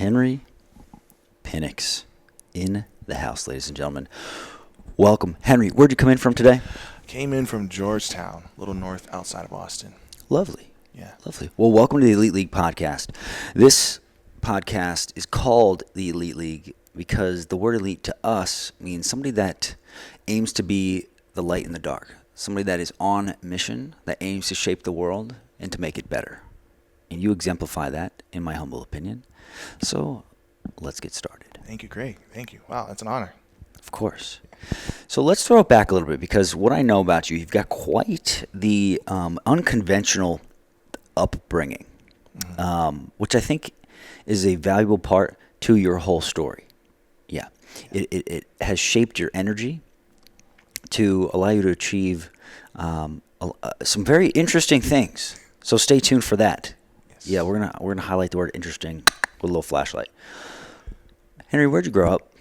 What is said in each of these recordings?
Henry Pinnix in the house, ladies and gentlemen. Welcome. Henry, where'd you come in from today? Came in from Georgetown, a little north outside of Austin. Lovely. Yeah. Lovely. Well, welcome to the Elite League podcast. This podcast is called the Elite League because the word elite to us means somebody that aims to be the light in the dark, somebody that is on mission, that aims to shape the world and to make it better. And you exemplify that, in my humble opinion. So let's get started. Thank you, Greg. Thank you. Wow, that's an honor. Of course. So let's throw it back a little bit because what I know about you, you've got quite the unconventional upbringing, which I think is a valuable part to your whole story. Yeah. It has shaped your energy to allow you to achieve some very interesting things. So stay tuned for that. Yes. Yeah, we're gonna highlight the word interesting with a little flashlight. Henry, where'd you grow up?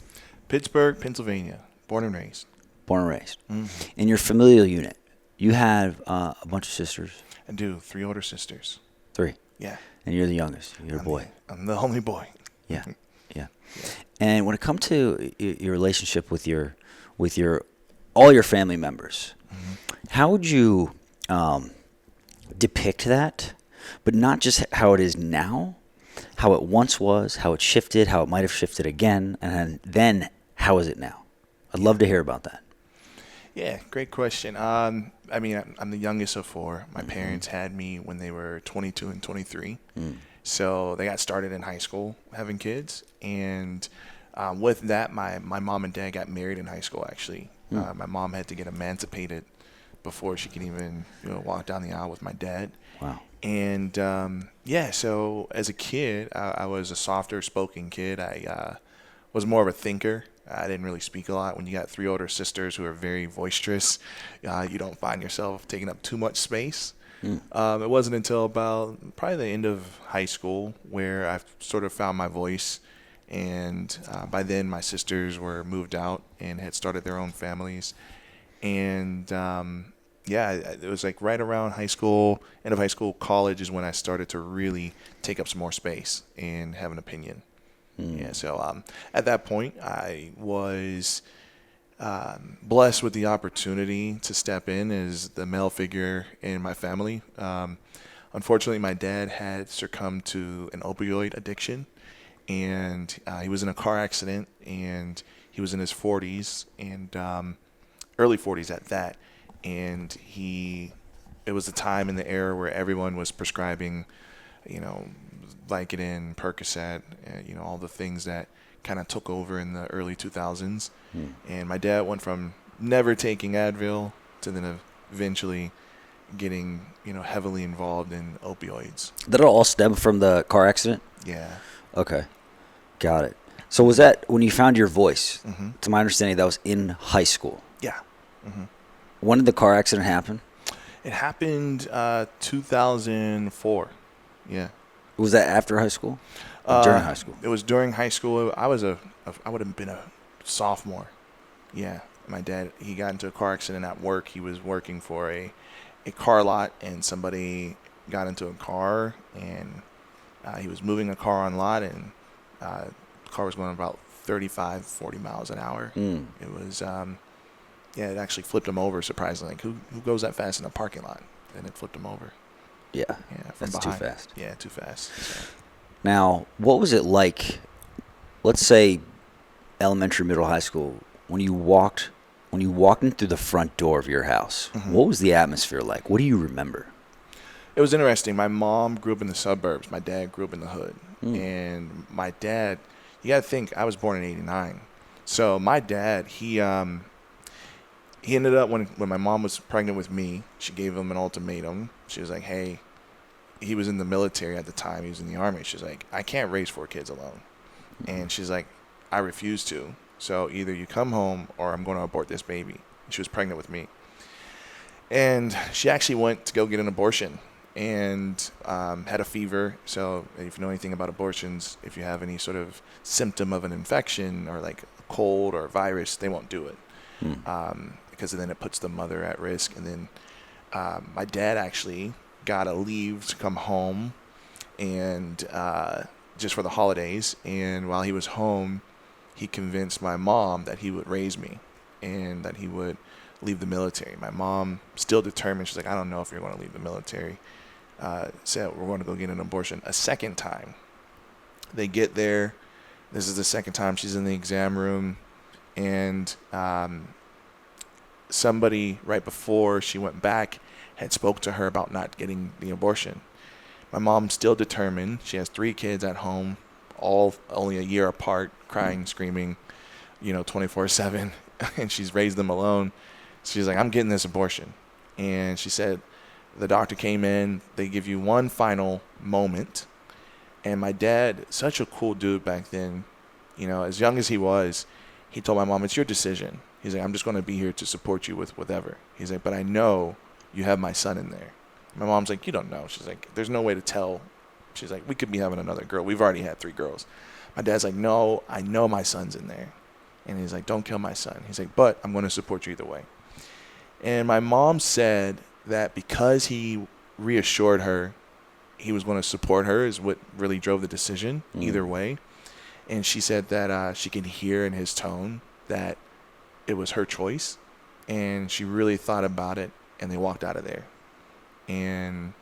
Pittsburgh, Pennsylvania. Born and raised. Born and raised. Mm-hmm. In your familial unit, you have a bunch of sisters. I do. 3 older sisters. 3. Yeah. And you're the youngest. You're a boy. I'm the only boy. Yeah. Yeah. And when it comes to your relationship with all your family members, how would you depict that? But not just how it is now, how it once was, how it shifted, how it might have shifted again, and then how is it now? I'd love to hear about that. Yeah, great question. I'm the youngest of 4. My parents had me when they were 22 and 23. So they got started in high school having kids. And with that, my mom and dad got married in high school, actually. My mom had to get emancipated before she could even walk down the aisle with my dad. Wow. And so as a kid, I was a softer spoken kid. I was more of a thinker. I didn't really speak a lot. When you got 3 older sisters who are very boisterous, you don't find yourself taking up too much space. It wasn't until about probably the end of high school where I sort of found my voice. And by then, my sisters were moved out and had started their own families. And it was like right around high school, end of high school, college is when I started to really take up some more space and have an opinion. Yeah, so at that point, I was blessed with the opportunity to step in as the male figure in my family. Unfortunately, my dad had succumbed to an opioid addiction, and he was in a car accident, and he was in his 40s, and early 40s at that. And it was a time in the era where everyone was prescribing, Vicodin, Percocet, all the things that kind of took over in the early 2000s. And my dad went from never taking Advil to then eventually getting, heavily involved in opioids. Did it all stem from the car accident? Yeah. Okay. Got it. So was that when you found your voice? Mm-hmm. To my understanding, that was in high school. Yeah. Mm-hmm. When did the car accident happen? It happened 2004. Yeah. Was that after high school? Or during high school? It was during high school. I would have been a sophomore. Yeah. My dad, he got into a car accident at work. He was working for a car lot, and somebody got into a car, and he was moving a car on lot, and the car was going about 35, 40 miles an hour. It was, it actually flipped him over, surprisingly. Like, who goes that fast in a parking lot? And it flipped him over. Yeah. From That's behind. too fast. Yeah, too fast. So. Now, what was it like, let's say elementary, middle, high school, when you walked in through the front door of your house? What was the atmosphere like? What do you remember? It was interesting. My mom grew up in the suburbs. My dad grew up in the hood. And my dad, you got to think, I was born in 89. So my dad, he ended up, when my mom was pregnant with me, she gave him an ultimatum. She was like, hey, he was in the military at the time. He was in the Army. She's like, I can't raise 4 kids alone. And she's like, I refuse to. So either you come home or I'm going to abort this baby. And she was pregnant with me. And she actually went to go get an abortion and had a fever. So if you know anything about abortions, if you have any sort of symptom of an infection or like a cold or a virus, they won't do it. Because then it puts the mother at risk. And then my dad actually got a leave to come home and just for the holidays. And while he was home, he convinced my mom that he would raise me and that he would leave the military. My mom, still determined, she's like, I don't know if you're going to leave the military. Said, we're going to go get an abortion a second time. They get there. This is the second time she's in the exam room. And somebody right before she went back had spoke to her about not getting the abortion. My mom's still determined. She has 3 kids at home, all only a year apart, crying, screaming, 24/7, and she's raised them alone. She's like, I'm getting this abortion. And she said, the doctor came in, they give you one final moment. And my dad, such a cool dude back then, as young as he was, he told my mom, it's your decision. He's like, I'm just going to be here to support you with whatever. He's like, but I know you have my son in there. My mom's like, you don't know. She's like, there's no way to tell. She's like, we could be having another girl. We've already had 3 girls. My dad's like, no, I know my son's in there. And he's like, don't kill my son. He's like, but I'm going to support you either way. And my mom said that because he reassured her he was going to support her is what really drove the decision either way. And she said that she could hear in his tone that it was her choice. And she really thought about it, and they walked out of there. And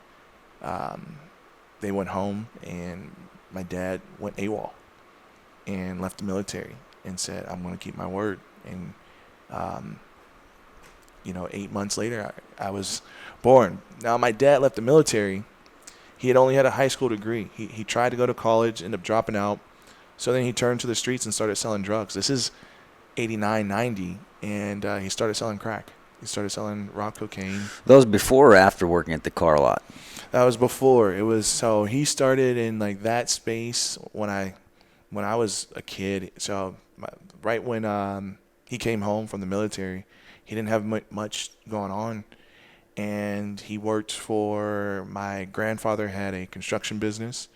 they went home, and my dad went AWOL and left the military and said, I'm going to keep my word. And 8 months later, I was born. Now, my dad left the military. He had only had a high school degree. He tried to go to college, ended up dropping out. So then he turned to the streets and started selling drugs. This is 89, 90, and he started selling crack. He started selling raw cocaine. That was before or after working at the car lot? That was before. So he started in like that space when I was a kid. So right when he came home from the military, he didn't have much going on. And he worked for, my grandfather had a construction business,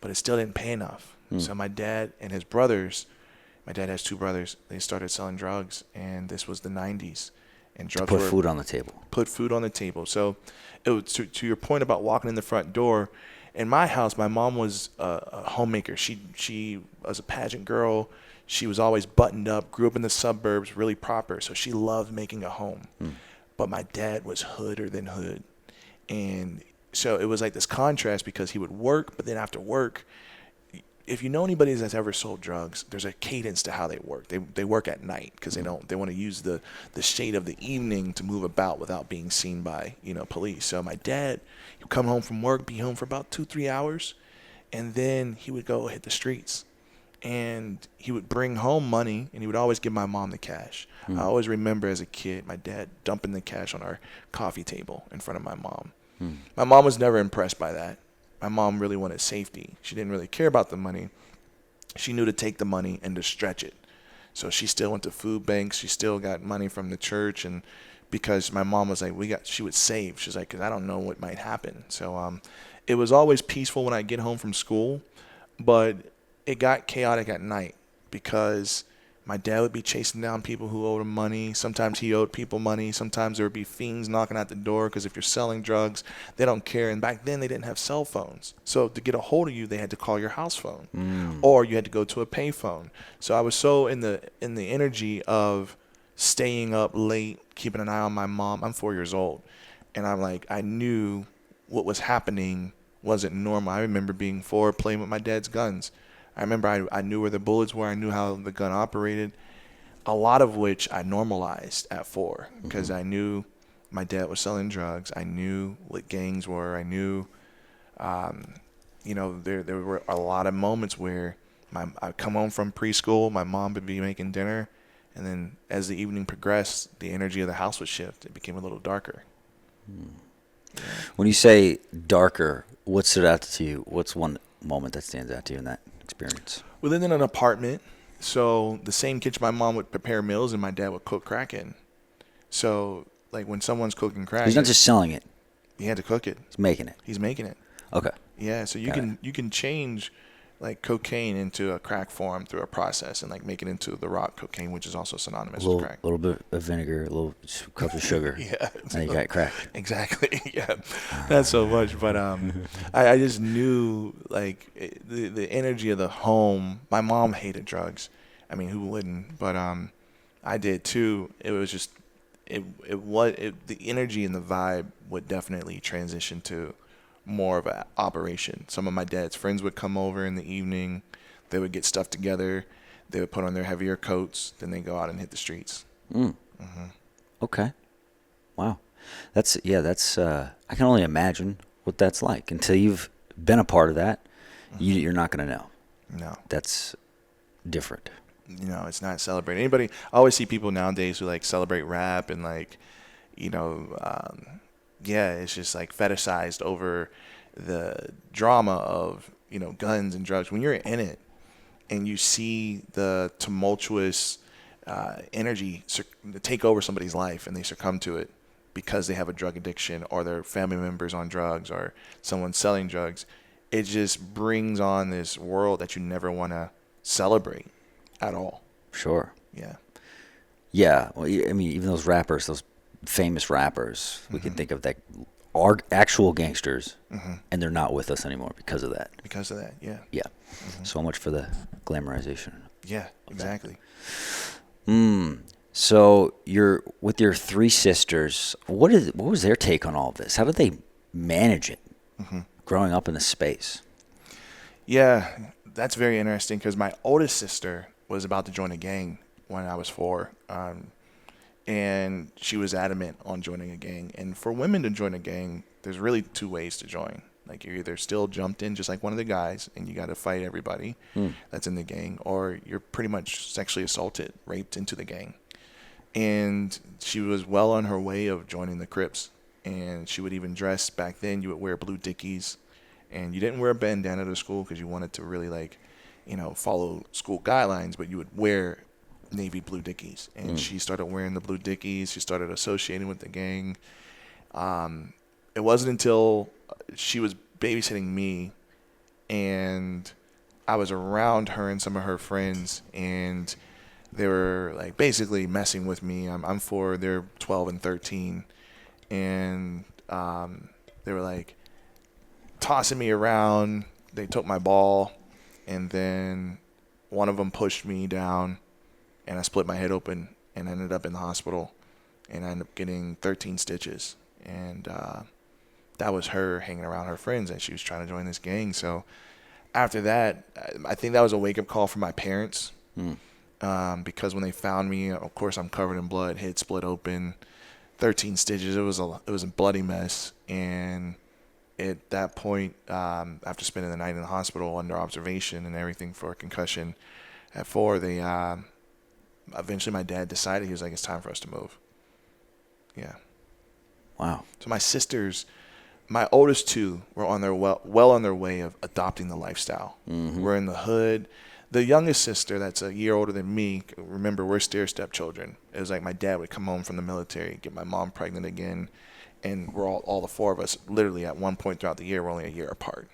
but it still didn't pay enough. So my dad and his brothers, my dad has 2 brothers, they started selling drugs, and this was the 90s. And drugs Put food on the table. Put food on the table. So it was, to your point about walking in the front door, in my house, my mom was a homemaker. She was a pageant girl. She was always buttoned up, grew up in the suburbs, really proper. So she loved making a home. But my dad was hooder than hood. And so it was like this contrast because he would work, but then after work, if you know anybody that's ever sold drugs, there's a cadence to how they work. They work at night because they want to use the shade of the evening to move about without being seen by police. So my dad, he would come home from work, be home for about 2-3 hours, and then he would go hit the streets. And he would bring home money, and he would always give my mom the cash. I always remember as a kid, my dad dumping the cash on our coffee table in front of my mom. My mom was never impressed by that. My mom really wanted safety. She didn't really care about the money. She knew to take the money and to stretch it. So she still went to food banks. She still got money from the church. And because my mom was like, she would save. She's like, because I don't know what might happen. So it was always peaceful when I get home from school. But it got chaotic at night because my dad would be chasing down people who owed him money. Sometimes he owed people money. Sometimes there would be fiends knocking at the door because if you're selling drugs, they don't care. And back then they didn't have cell phones. So to get a hold of you, they had to call your house phone or you had to go to a pay phone. So I was so in the energy of staying up late, keeping an eye on my mom. I'm 4 years old. And I knew what was happening wasn't normal. I remember being 4, playing with my dad's guns. I remember I knew where the bullets were. I knew how the gun operated, a lot of which I normalized at 4 because I knew my dad was selling drugs. I knew what gangs were. I knew, there were a lot of moments where I'd come home from preschool, my mom would be making dinner, and then as the evening progressed, the energy of the house would shift. It became a little darker. When you say darker, what stood out to you? What's one moment that stands out to you in that experience? We lived in an apartment, so the same kitchen my mom would prepare meals and my dad would cook crack in. So, like when someone's cooking crack, He's not just selling it. He had to cook it. He's making it. He's making it. Okay. Yeah, so you can change like cocaine into a crack form through a process and like make it into the rock cocaine, which is also A synonymous with crack. little bit of vinegar, a little cups of sugar, Yeah, and you got crack. exactly. Yeah, not so much, but I just knew like the energy of the home. My mom hated drugs. I mean, who wouldn't? But I did too. It was just the energy and the vibe would definitely transition to more of an operation. Some of my dad's friends would come over in the evening. They would get stuff together. They would put on their heavier coats. Then they go out and hit the streets. Mm. Okay. Wow. That's I can only imagine what that's like. Until you've been a part of that, you're not going to know. No. That's different. It's not celebrated. I always see people nowadays who like celebrate rap and like, it's just like fetishized over the drama of, guns and drugs. When you're in it and you see the tumultuous energy take over somebody's life and they succumb to it because they have a drug addiction or their family members on drugs or someone selling drugs, it just brings on this world that you never want to celebrate at all. Sure. Yeah. Yeah. Well, I mean, even those rappers, those famous rappers, we can think of that are actual gangsters, and they're not with us anymore because of that. Because of that, yeah. Yeah. So much for the glamorization. Yeah, exactly. So you're with your three sisters. What was their take on all of this? How did they manage it growing up in this space? Yeah, that's very interesting because my oldest sister was about to join a gang when I was 4. And she was adamant on joining a gang. And for women to join a gang, there's really 2 ways to join. Like you're either still jumped in just like one of the guys and you got to fight everybody that's in the gang, or you're pretty much sexually assaulted, raped into the gang. And she was well on her way of joining the Crips. And she would even dress, back then you would wear blue Dickies. And you didn't wear a bandana to school because you wanted to really follow school guidelines, but you would wear navy blue Dickies. And she started wearing the blue Dickies. She started associating with the gang. It wasn't until she was babysitting me and I was around her and some of her friends, and they were like basically messing with me. I'm 4, they're 12 and 13. And they were like tossing me around. They took my ball, and then one of them pushed me down, and I split my head open and ended up in the hospital, and I ended up getting 13 stitches. And that was her hanging around her friends, and she was trying to join this gang. So after that, I think that was a wake-up call for my parents, because when they found me, of course, I'm covered in blood, head split open, 13 stitches. It was a bloody mess. And at that point, after spending the night in the hospital under observation and everything for a concussion at 4, they eventually my dad decided, he was like, it's time for us to move. Yeah. Wow. So my sisters, my oldest 2 were on their well on their way of adopting the lifestyle. We're in the hood. The youngest sister, that's a year older than me, remember, we're stair-step children. It was like my dad would come home from the military, get my mom pregnant again, and we're all the 4 of us, literally at one point throughout the year, we're only a year apart.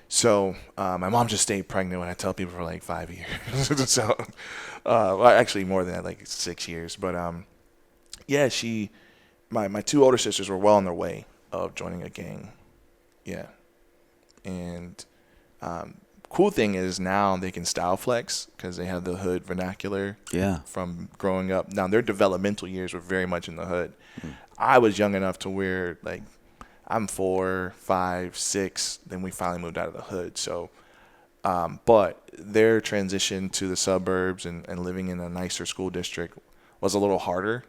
So my mom just stayed pregnant, when I tell people, for like 5 years. So, well, actually more than that, like 6 years. But yeah, my 2 older sisters were well on their way of joining a gang. Yeah. And cool thing is now they can style flex because they have the hood vernacular from growing up. Now their developmental years were very much in the hood. I was young enough to where, like, I'm 4, 5, 6. Then we finally moved out of the hood. So, but their transition to the suburbs and living in a nicer school district was a little harder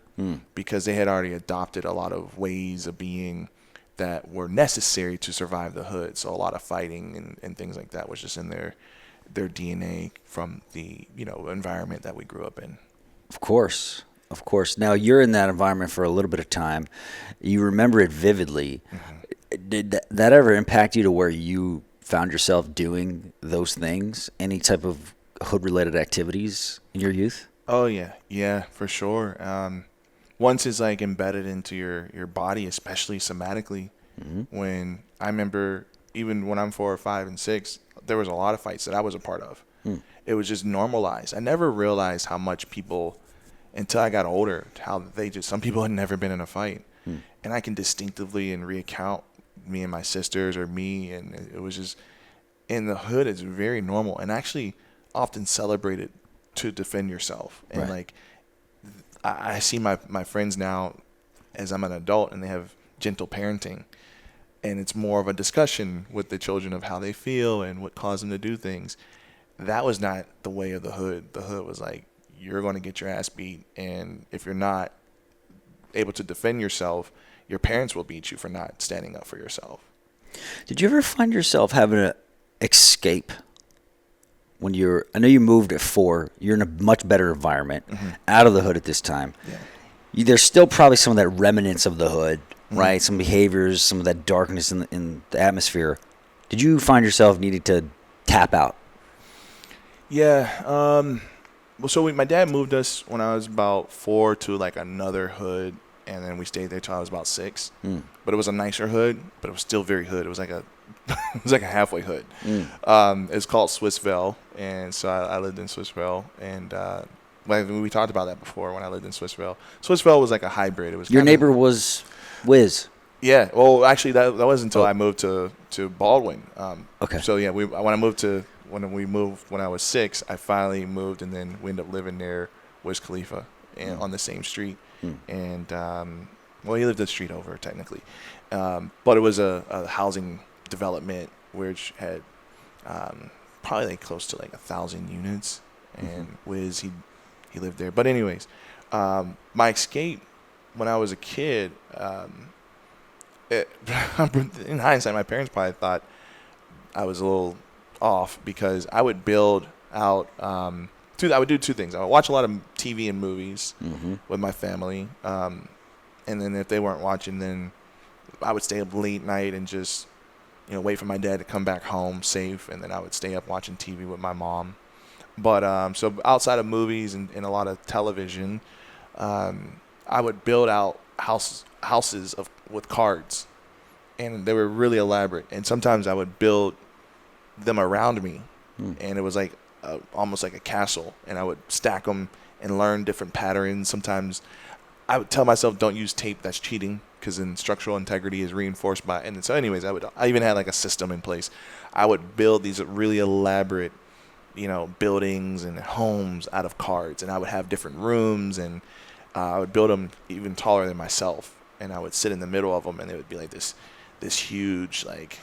because they had already adopted a lot of ways of being that were necessary to survive the hood. So a lot of fighting and things like that was just in their DNA from the environment that we grew up in. Of course. Of course. Now, you're in that environment for a little bit of time. You remember it vividly. Did that ever impact you to where you found yourself doing those things? Any type of hood-related activities in your youth? Oh, yeah. Yeah, for sure. Once it's like embedded into your body, especially somatically, when I remember even when I'm 4 or 5 and 6, there was a lot of fights that I was a part of. It was just normalized. I never realized how much people, until I got older, how some people had never been in a fight. And I can distinctively and recount me and my sisters or me, and it was just, in the hood, it's very normal and actually often celebrated to defend yourself. And Right. like, I see my friends now as I'm an adult, and they have gentle parenting. And it's more of a discussion with the children of how they feel and what caused them to do things. That was not the way of the hood. The hood was like, you're going to get your ass beat, and if you're not able to defend yourself, your parents will beat you for not standing up for yourself. Did you ever find yourself having to escape when I know you moved at 4, you're in a much better environment, out of the hood at this time. Yeah. There's still probably some of that remnants of the hood, right? Some behaviors, some of that darkness in the atmosphere. Did you find yourself needing to tap out? Yeah. Well, so my dad moved us when I was about 4 to like another hood, and then we stayed there till I was about 6. But it was a nicer hood, but it was still very hood. It was like a halfway hood. It's called Swissvale, and so I lived in Swissvale, and we talked about that before when I lived in Swissvale. Swissvale was like a hybrid. It was Your neighbor was Wiz. Yeah. Well, actually, that wasn't until I moved to Baldwin. Okay. So yeah, when we moved when I was 6, I finally moved, and then we ended up living near Wiz Khalifa and on the same street. And well, he lived a street over technically, but it was a housing development which had probably like close to like 1,000 units, and Wiz he lived there. But anyways, my escape when I was a kid, in hindsight, my parents probably thought I was a little off because I would build out. I would do 2 things. I would watch a lot of TV and movies with my family, and then if they weren't watching, then I would stay up late night and just wait for my dad to come back home safe, and then I would stay up watching TV with my mom. But so outside of movies and a lot of television, I would build out houses with cards, and they were really elaborate. And sometimes I would build them around me, and it was like almost like a castle, and I would stack them and learn different patterns. Sometimes I would tell myself, don't use tape, that's cheating, because then structural integrity is reinforced by. And so anyways, I even had like a system in place. I would build these really elaborate buildings and homes out of cards, and I would have different rooms, and I would build them even taller than myself, and I would sit in the middle of them, and it would be like this huge, like,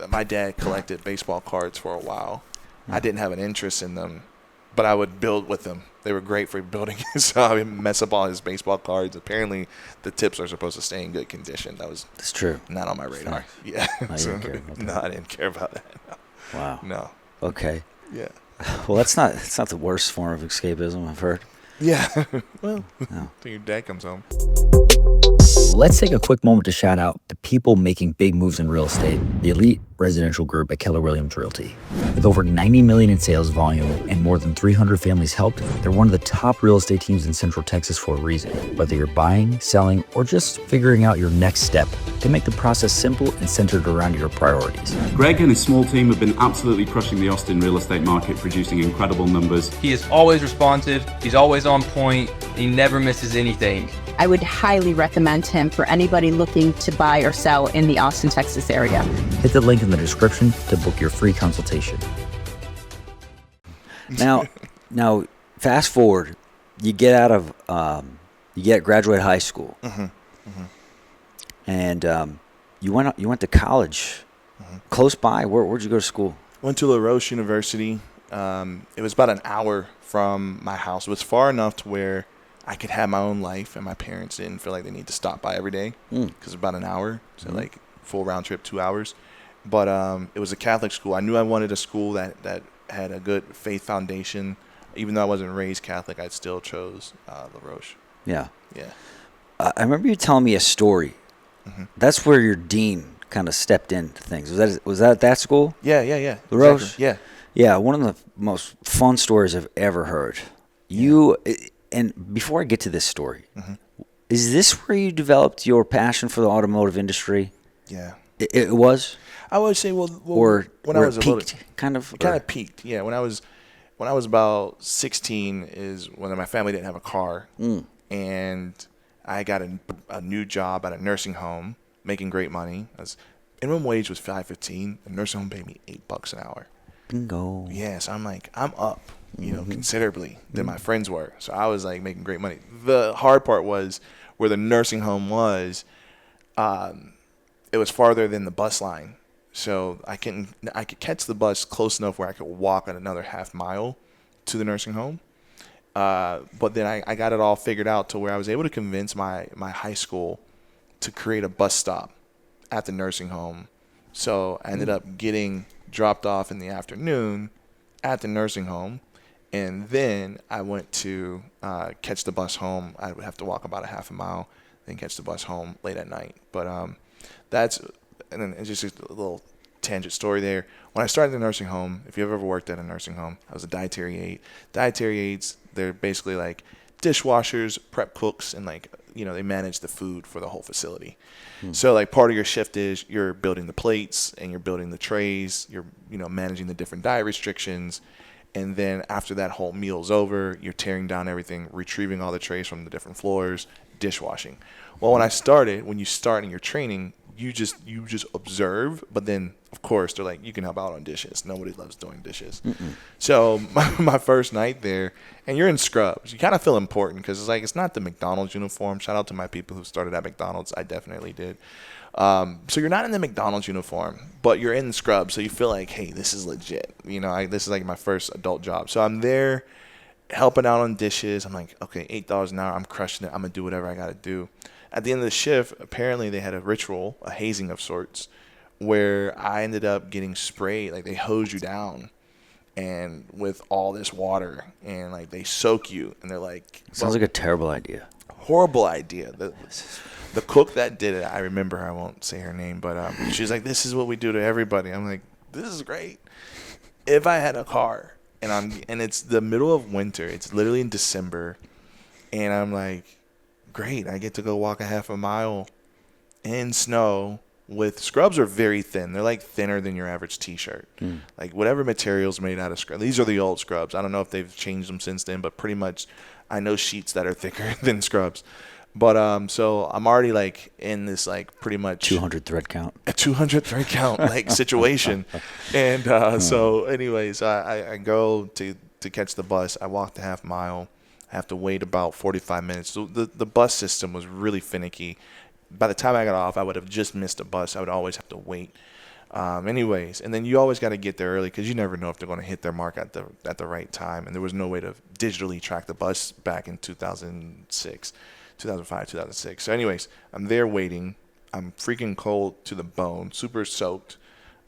my dad collected baseball cards for a while. I didn't have an interest in them, but I would build with them. They were great for building, so I would mess up all his baseball cards. Apparently, the tips are supposed to stay in good condition. That's true. Not on my radar. Yeah. No, you didn't care about that. No, I didn't care about that. No. Wow. No. Okay. Yeah. Well, it's not the worst form of escapism I've heard. Yeah. Well, No. till your dad comes home. Let's take a quick moment to shout out the people making big moves in real estate, the elite residential group at Keller Williams Realty. With over $90 million in sales volume and more than 300 families helped, they're one of the top real estate teams in Central Texas for a reason. Whether you're buying, selling, or just figuring out your next step, they make the process simple and centered around your priorities. Greg and his small team have been absolutely crushing the Austin real estate market, producing incredible numbers. He is always responsive, he's always on point, he never misses anything. I would highly recommend him for anybody looking to buy or sell in the Austin, Texas area. Hit the link in the description to book your free consultation. Now, fast forward, you get out of, graduate high school, and you went to college, close by. Where'd you go to school? Went to La Roche University. It was about an hour from my house. It was far enough to where I could have my own life, and my parents didn't feel like they need to stop by every day because about an hour, so like full round trip, 2 hours. But it was a Catholic school. I knew I wanted a school that had a good faith foundation. Even though I wasn't raised Catholic, I still chose La Roche. Yeah. Yeah. I remember you telling me a story. That's where your dean kind of stepped into things. Was that at that school? Yeah. La Roche? Exactly. Yeah. Yeah, one of the most fun stories I've ever heard. And before I get to this story, is this where you developed your passion for the automotive industry? Yeah. It was, I would say, well or when where I was it a little, peaked, kind of. it kind or- of peaked. Yeah, when I was about 16 is when my family didn't have a car, and I got a new job at a nursing home, making great money. Minimum wage was $5.15. The nursing home paid me $8 an hour. Bingo. Yeah, so I'm like, I'm up, considerably than my friends were. So I was like making great money. The hard part was where the nursing home was, it was farther than the bus line. So I could catch the bus close enough where I could walk another half mile to the nursing home. But then I got it all figured out to where I was able to convince my high school to create a bus stop at the nursing home. So I ended up getting dropped off in the afternoon at the nursing home, and then I went to catch the bus home. I would have to walk about a half a mile, then catch the bus home late at night. But and then it's just a little tangent story there. When I started the nursing home, if you've ever worked at a nursing home, I was a dietary aide. Dietary aides, they're basically like dishwashers, prep cooks, and they manage the food for the whole facility. So like part of your shift is you're building the plates and you're building the trays, you're managing the different diet restrictions, and then after that whole meal's over, you're tearing down everything, retrieving all the trays from the different floors, dishwashing. Well, when you start in your training, you just observe, but then of course they're like, you can help out on dishes. Nobody loves doing dishes. So my first night there, and you're in scrubs, you kind of feel important because it's not the McDonald's uniform. Shout out to my people who started at McDonald's. I definitely did. So you're not in the McDonald's uniform, but you're in scrubs, so you feel like, hey, this is legit. This is like my first adult job. So I'm there helping out on dishes. I'm like, okay, $8 an hour. I'm crushing it. I'm going to do whatever I got to do. At the end of the shift, apparently they had a ritual, a hazing of sorts, where I ended up getting sprayed. Like they hose you down and with all this water, and like they soak you, and they're like, Sounds like a terrible idea. horrible idea. The cook that did it, I remember her, I won't say her name, but she's like, this is what we do to everybody. I'm like, this is great. If I had a car and it's the middle of winter, it's literally in December, and I'm like, great, I get to go walk a half a mile in snow with scrubs are very thin. They're like thinner than your average t-shirt. Like whatever material's made out of scrubs. These are the old scrubs. I don't know if they've changed them since then, but pretty much I know sheets that are thicker than scrubs. But so I'm already like in this like pretty much 200 thread count. a 200 thread count like situation. And so anyways, I go to catch the bus. I walk the half mile. I have to wait about 45 minutes. So the bus system was really finicky. By the time I got off, I would have just missed a bus. I would always have to wait. Anyways, and then you always got to get there early because you never know if they're going to hit their mark at the right time. And there was no way to digitally track the bus back in 2005, 2006. So anyways, I'm there waiting. I'm freaking cold to the bone, super soaked.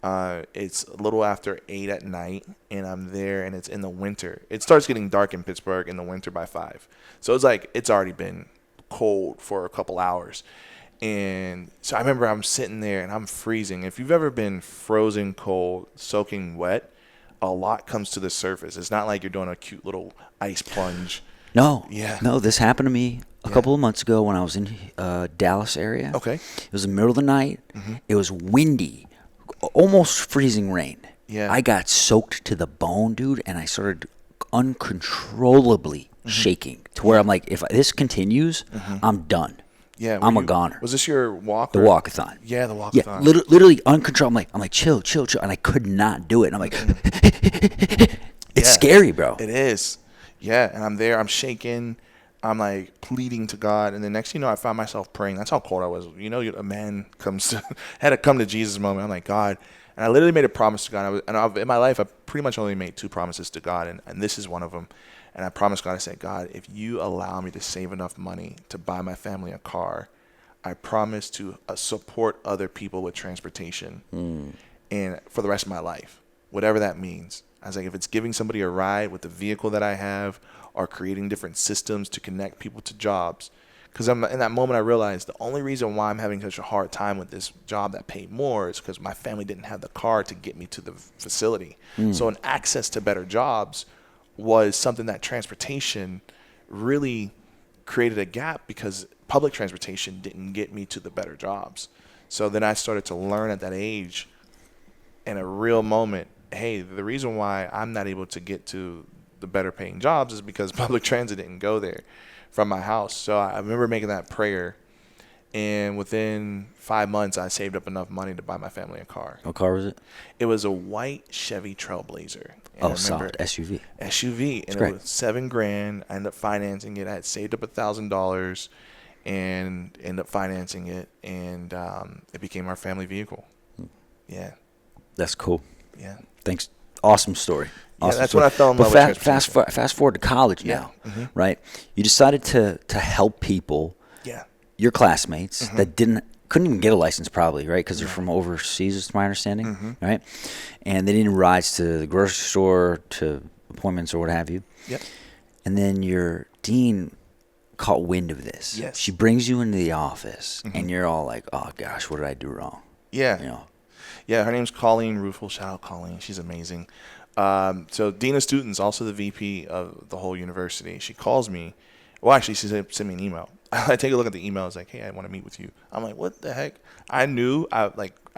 It's a little after 8 at night, and I'm there, and it's in the winter. It starts getting dark in Pittsburgh in the winter by 5. So it's like it's already been cold for a couple hours. And so I remember I'm sitting there, and I'm freezing. If you've ever been frozen cold, soaking wet, a lot comes to the surface. It's not like you're doing a cute little ice plunge. No. Yeah. No, this happened to me a couple of months ago when I was in Dallas area. Okay. It was the middle of the night. It was windy, almost freezing rain. Yeah. I got soaked to the bone, dude, and I started uncontrollably shaking to where I'm like, if this continues, I'm done. Yeah. I'm a goner. Was this your walk? The walkathon. Yeah, the walkathon. Yeah, literally uncontrollable. I'm like, chill, and I could not do it. And I'm like, it's scary, bro. It is. Yeah, and I'm there. I'm shaking. I'm like pleading to God, and the next thing you know, I found myself praying. That's how cold I was. A man had a come to Jesus moment. I'm like, God, and I literally made a promise to God. In my life, I pretty much only made 2 promises to God, and this is one of them. And I promised God, I said, God, if you allow me to save enough money to buy my family a car, I promise to support other people with transportation and for the rest of my life, whatever that means. I was like, if it's giving somebody a ride with the vehicle that I have or creating different systems to connect people to jobs. Because in that moment, I realized the only reason why I'm having such a hard time with this job that paid more is because my family didn't have the car to get me to the facility. So an access to better jobs was something that transportation really created a gap because public transportation didn't get me to the better jobs. So then I started to learn at that age, in a real moment, hey, the reason why I'm not able to get to the better paying jobs is because public transit didn't go there from my house. So I remember making that prayer, and within 5 months, I saved up enough money to buy my family a car. What car was it? It was a white Chevy Trailblazer. And I Oh, remember solid SUV. SUV, and great. it was $7,000. I ended up financing it. I had saved up $1,000 and ended up financing it, and it became our family vehicle. Yeah, That's cool. yeah. Thanks. Awesome story. Yeah, Awesome that's story. when I fell in But love with transportation. fast forward to college Yeah. now, right? You decided to help people, Yeah. your classmates that couldn't even get a license probably, right? Because they're from overseas, is my understanding, right? And they didn't rides to the grocery store, to appointments or what have you. Yep. And then your dean caught wind of this. Yes. She brings you into the office, and you're all like, "Oh gosh, what did I do wrong?" Yeah. You know. Yeah, her name's Colleen Rufel. Shout out Colleen. She's amazing. So Dean of Students, also the VP of the whole university. She calls me. Well, actually, she sent me an email. I take a look at the email. It's like, hey, I want to meet with you. I'm like, what the heck? I knew I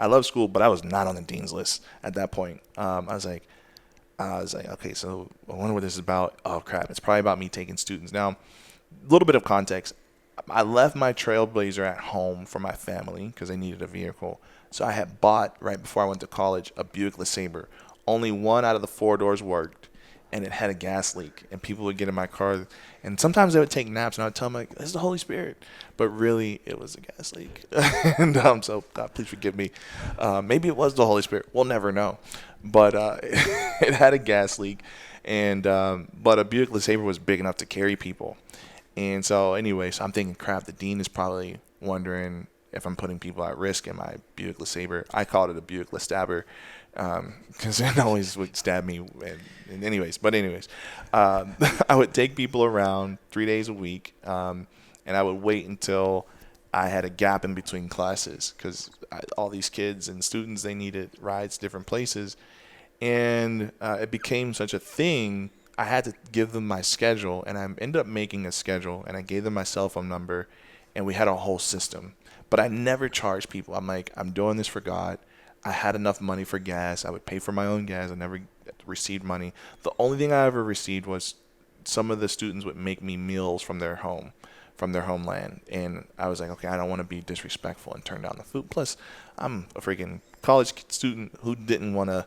love school, but I was not on the dean's list at that point. I was like, okay, so I wonder what this is about. Oh crap, it's probably about me taking students. Now, a little bit of context. I left my Trailblazer at home for my family because they needed a vehicle. So I had bought, right before I went to college, a Buick LeSabre. Only one out of the 4 doors worked, and it had a gas leak. And people would get in my car, and sometimes they would take naps, and I would tell them, like, this is the Holy Spirit. But really, it was a gas leak. And so, God, please forgive me. Maybe it was the Holy Spirit. We'll never know. But it had a gas leak, and but a Buick LeSabre was big enough to carry people. And so, anyway, so I'm thinking, crap, the dean is probably wondering if I'm putting people at risk in my Buick LeSabre. I called it a Buick LeStabber because it always would stab me. And anyways, I would take people around 3 days a week, and I would wait until I had a gap in between classes because all these kids and students, they needed rides to different places. And it became such a thing. I had to give them my schedule, and I ended up making a schedule, and I gave them my cell phone number, and we had a whole system. But I never charged people. I'm like, I'm doing this for God. I had enough money for gas. I would pay for my own gas. I never received money. The only thing I ever received was some of the students would make me meals from their homeland. And I was like, okay, I don't want to be disrespectful and turn down the food. Plus, I'm a freaking college student who didn't want to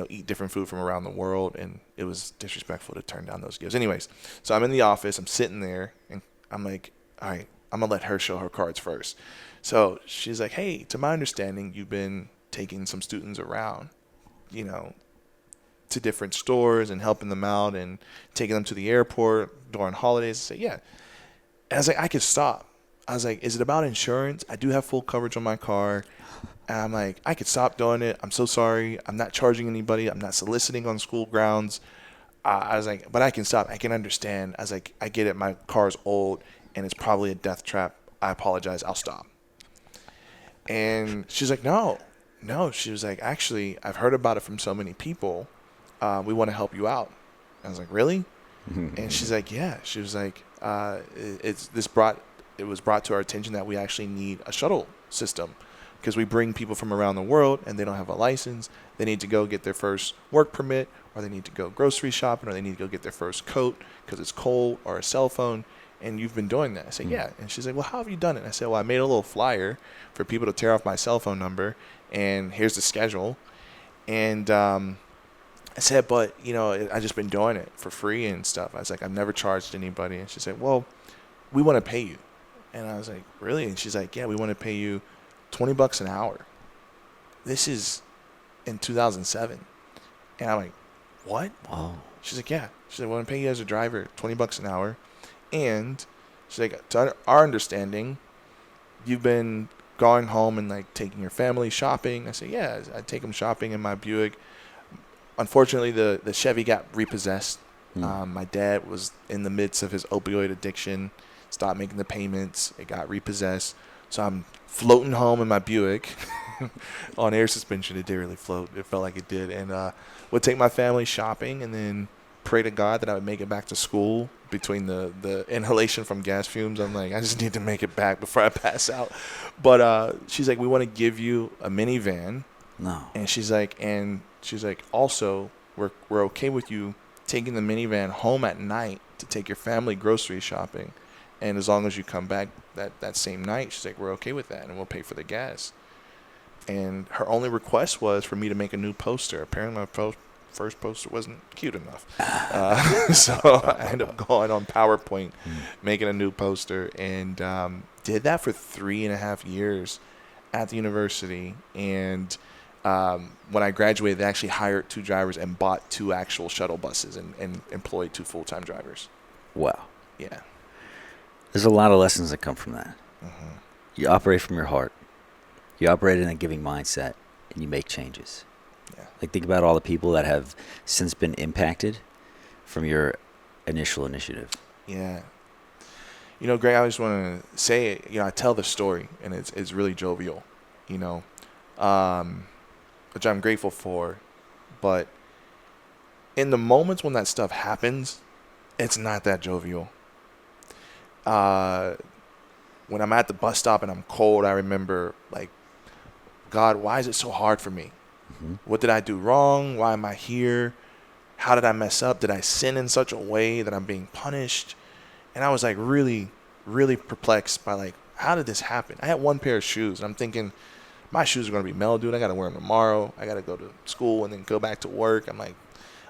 eat different food from around the world, and it was disrespectful to turn down those gifts. Anyways, so I'm in the office, I'm sitting there, and I'm like, all right, I'm going to let her show her cards first. So she's like, hey, to my understanding, you've been taking some students around, to different stores and helping them out and taking them to the airport during holidays. I said, yeah. And I was like, I could stop. I was like, is it about insurance? I do have full coverage on my car. And I'm like, I could stop doing it. I'm so sorry. I'm not charging anybody. I'm not soliciting on school grounds. I was like, but I can stop. I can understand. I was like, I get it. My car's old, and it's probably a death trap. I apologize. I'll stop. And she's like, no. She was like, actually, I've heard about it from so many people. We want to help you out. I was like, really? And she's like, yeah. She was like, it was brought to our attention that we actually need a shuttle system. Because we bring people from around the world and they don't have a license. They need to go get their first work permit, or they need to go grocery shopping, or they need to go get their first coat because it's cold, or a cell phone. And you've been doing that. I said, yeah. And she's like, well, how have you done it? I said, well, I made a little flyer for people to tear off my cell phone number, and here's the schedule. And I said, but, I just been doing it for free and stuff. I was like, I've never charged anybody. And she said, well, we want to pay you. And I was like, really? And she's like, yeah, we want to pay you $20 an hour. This is in 2007. And I'm like, what? Wow. She's like, yeah. She's like, we want to pay you as a driver $20 an hour. And she's like, to our understanding, you've been going home and like taking your family shopping. I said, yeah, I take them shopping in my Buick. Unfortunately, the Chevy got repossessed. My dad was in the midst of his opioid addiction, stopped making the payments. It got repossessed. So I'm floating home in my Buick on air suspension. It did really float. It felt like it did. And would take my family shopping, and then pray to God that I would make it back to school between the inhalation from gas fumes. I'm like, I just need to make it back before I pass out. But she's like, we want to give you a minivan. No. And she's like, also, we're okay with you taking the minivan home at night to take your family grocery shopping. And as long as you come back that same night, she's like, we're okay with that, and we'll pay for the gas. And her only request was for me to make a new poster. Apparently my first poster wasn't cute enough. So I ended up going on PowerPoint, making a new poster, and did that for 3.5 years at the university. And when I graduated, they actually hired 2 drivers and bought 2 actual shuttle buses and employed 2 full-time drivers. Wow. Yeah. There's a lot of lessons that come from that. Mm-hmm. You operate from your heart. You operate in a giving mindset, and you make changes. Yeah. Like, think about all the people that have since been impacted from your initial initiative. Yeah. You know, Greg, I just want to say, I tell the story, and it's really jovial, which I'm grateful for. But in the moments when that stuff happens, it's not that jovial. When I'm at the bus stop and I'm cold, I remember, like, God, why is it so hard for me? Mm-hmm. What did I do wrong? Why am I here? How did I mess up? Did I sin in such a way that I'm being punished? And I was like really, really perplexed by, like, how did this happen? I had 1 pair of shoes, and I'm thinking, my shoes are going to be mildewed. I got to wear them tomorrow. I got to go to school and then go back to work. I'm like,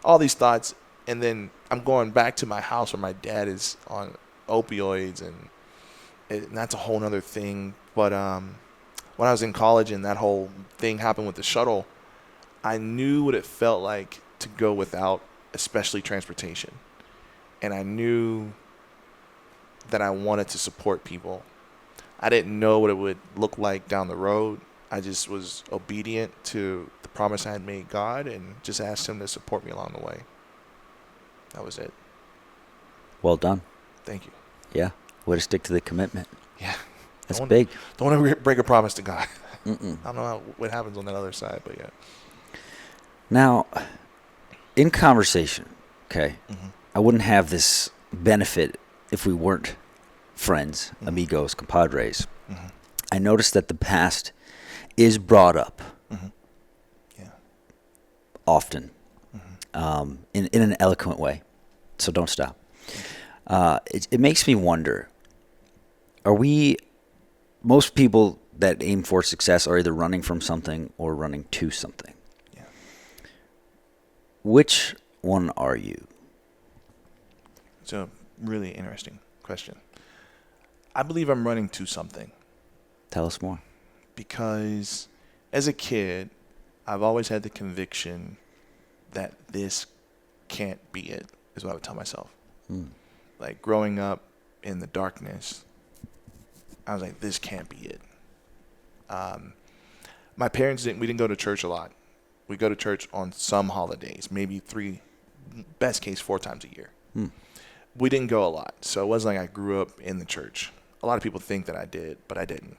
all these thoughts. And then I'm going back to my house where my dad is on opioids, and that's a whole nother thing. But when I was in college and that whole thing happened with the shuttle, I knew what it felt like to go without, especially transportation. And I knew that I wanted to support people. I didn't know what it would look like down the road. I just was obedient to the promise I had made God and just asked him to support me along the way. That was it. Well done. Thank you. Yeah. Way to stick to the commitment. Yeah. That's big. Don't want to break a promise to God. Mm-mm. I don't know what happens on that other side, but yeah. Now, in conversation, okay, Mm-hmm. I wouldn't have this benefit if we weren't friends, Mm-hmm. amigos, compadres. Mm-hmm. I noticed that the past is brought up Mm-hmm. Yeah. often, Mm-hmm. in an eloquent way. So don't stop. It makes me wonder, most people that aim for success are either running from something or running to something. Yeah. Which one are you? It's a really interesting question. I believe I'm running to something Tell us more. because as a kid, I've always had the conviction that this can't be it, is what I would tell myself. Like, growing up in the darkness, I was like, this can't be it. My parents we didn't go to church a lot. We go to church on some holidays, maybe 3, best case 4 times a year. We didn't go a lot, so it wasn't like I grew up in the church. A lot of people think that I did, but I didn't.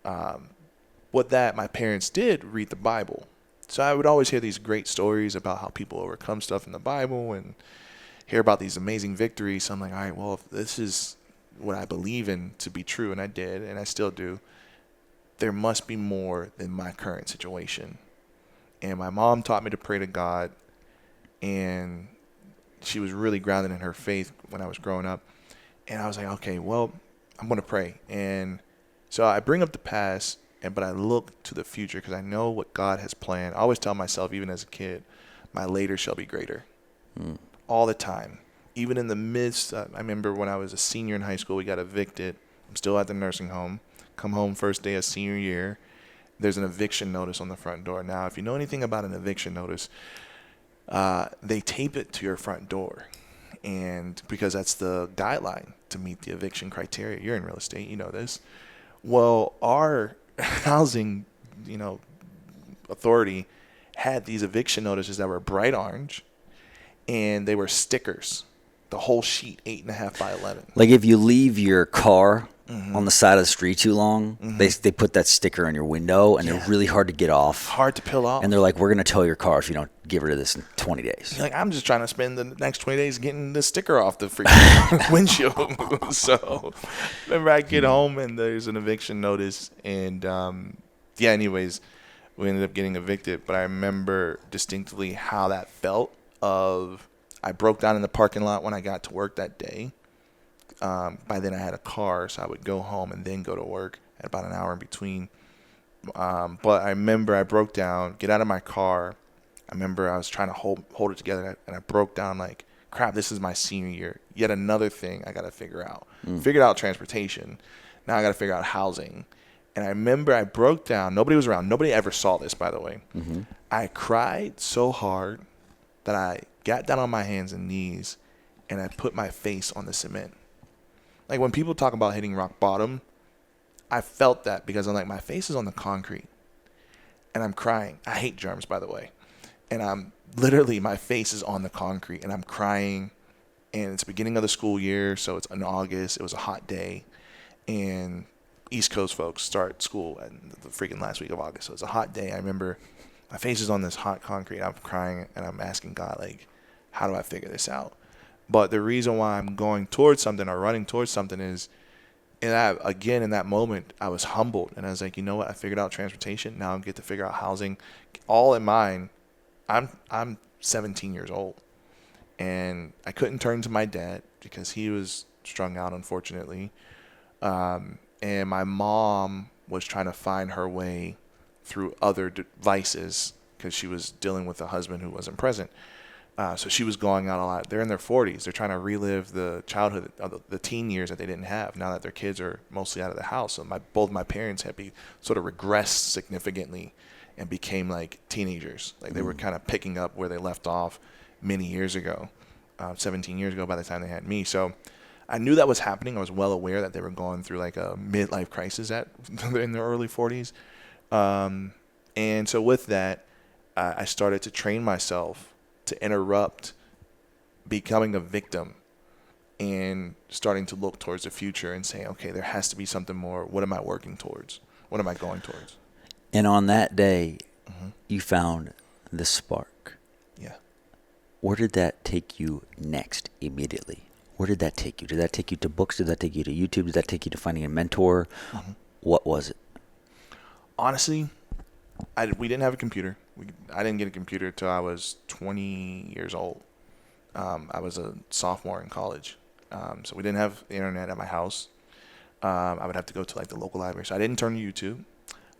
My parents did read the Bible. So I would always hear these great stories about how people overcome stuff in the Bible and hear about these amazing victories. So I'm like, all right, well, if this is what I believe in to be true, and I did, and I still do, there must be more than my current situation. And my mom taught me to pray to God, and she was really grounded in her faith when I was growing up. And I was like, okay, well, I'm going to pray. And so I bring up the past, but I look to the future because I know what God has planned. I always tell myself, even as a kid, my later shall be greater. All the time. Even in the midst, I remember when I was a senior in high school, we got evicted. I'm still at the nursing home. Come home first day of senior year. There's an eviction notice on the front door. Now, if you know anything about an eviction notice, they tape it to your front door. And because that's the guideline to meet the eviction criteria. You're in real estate, you know this. Well, our housing, authority had these eviction notices that were bright orange, and they were stickers. The whole sheet, 8.5 by 11. Like, if you leave your car on the side of the street too long, they put that sticker on your window, and they're really hard to get off. Hard to peel off. And they're like, we're going to tow your car if you don't get rid of this in 20 days. You're like, I'm just trying to spend the next 20 days getting the sticker off the freaking windshield. So, remember, I get home and there's an eviction notice, and anyways, we ended up getting evicted. But I remember distinctly how that felt. I broke down in the parking lot when I got to work that day. By then I had a car, so I would go home and then go to work at about an hour in between. But I remember I broke down, get out of my car. I remember I was trying to hold it together, and I broke down like, crap, this is my senior year. Yet another thing I got to figure out. Figured out transportation. Now I got to figure out housing. And I remember I broke down. Nobody was around. Nobody ever saw this, by the way. I cried so hard that I got down on my hands and knees, and I put my face on the cement. Like, when people talk about hitting rock bottom, I felt that because I'm like, my face is on the concrete and I'm crying. I hate germs, by the way. And I'm literally, my face is on the concrete and I'm crying. And it's the beginning of the school year, so it's in August. It was a hot day. And East Coast folks start school at the freaking last week of August. So it's a hot day. I remember my face is on this hot concrete. I'm crying and I'm asking God, like, how do I figure this out? But the reason why I'm going towards something or running towards something is, in that moment, I was humbled. And I was like, you know what? I figured out transportation. Now I get to figure out housing. All in mind, I'm 17 years old. And I couldn't turn to my dad because he was strung out, unfortunately. And my mom was trying to find her way through other devices because she was dealing with a husband who wasn't present. So she was going out a lot. They're in their 40s. They're trying to relive the childhood, the teen years that they didn't have now that their kids are mostly out of the house. So both my parents had sort of regressed significantly and became like teenagers. Like they were kind of picking up where they left off many years ago, 17 years ago by the time they had me. So I knew that was happening. I was well aware that they were going through like a midlife crisis in their early 40s. And so with that, I started to train myself to interrupt becoming a victim and starting to look towards the future and say, okay, there has to be something more. What am I working towards? What am I going towards? And on that day, you found the spark. Yeah. Where did that take you next immediately? Where did that take you? Did that take you to books? Did that take you to YouTube? Did that take you to finding a mentor? What was it? Honestly, we didn't have a computer. I didn't get a computer until I was 20 years old. I was a sophomore in college. So we didn't have the internet at my house. I would have to go to like the local library. So I didn't turn to YouTube.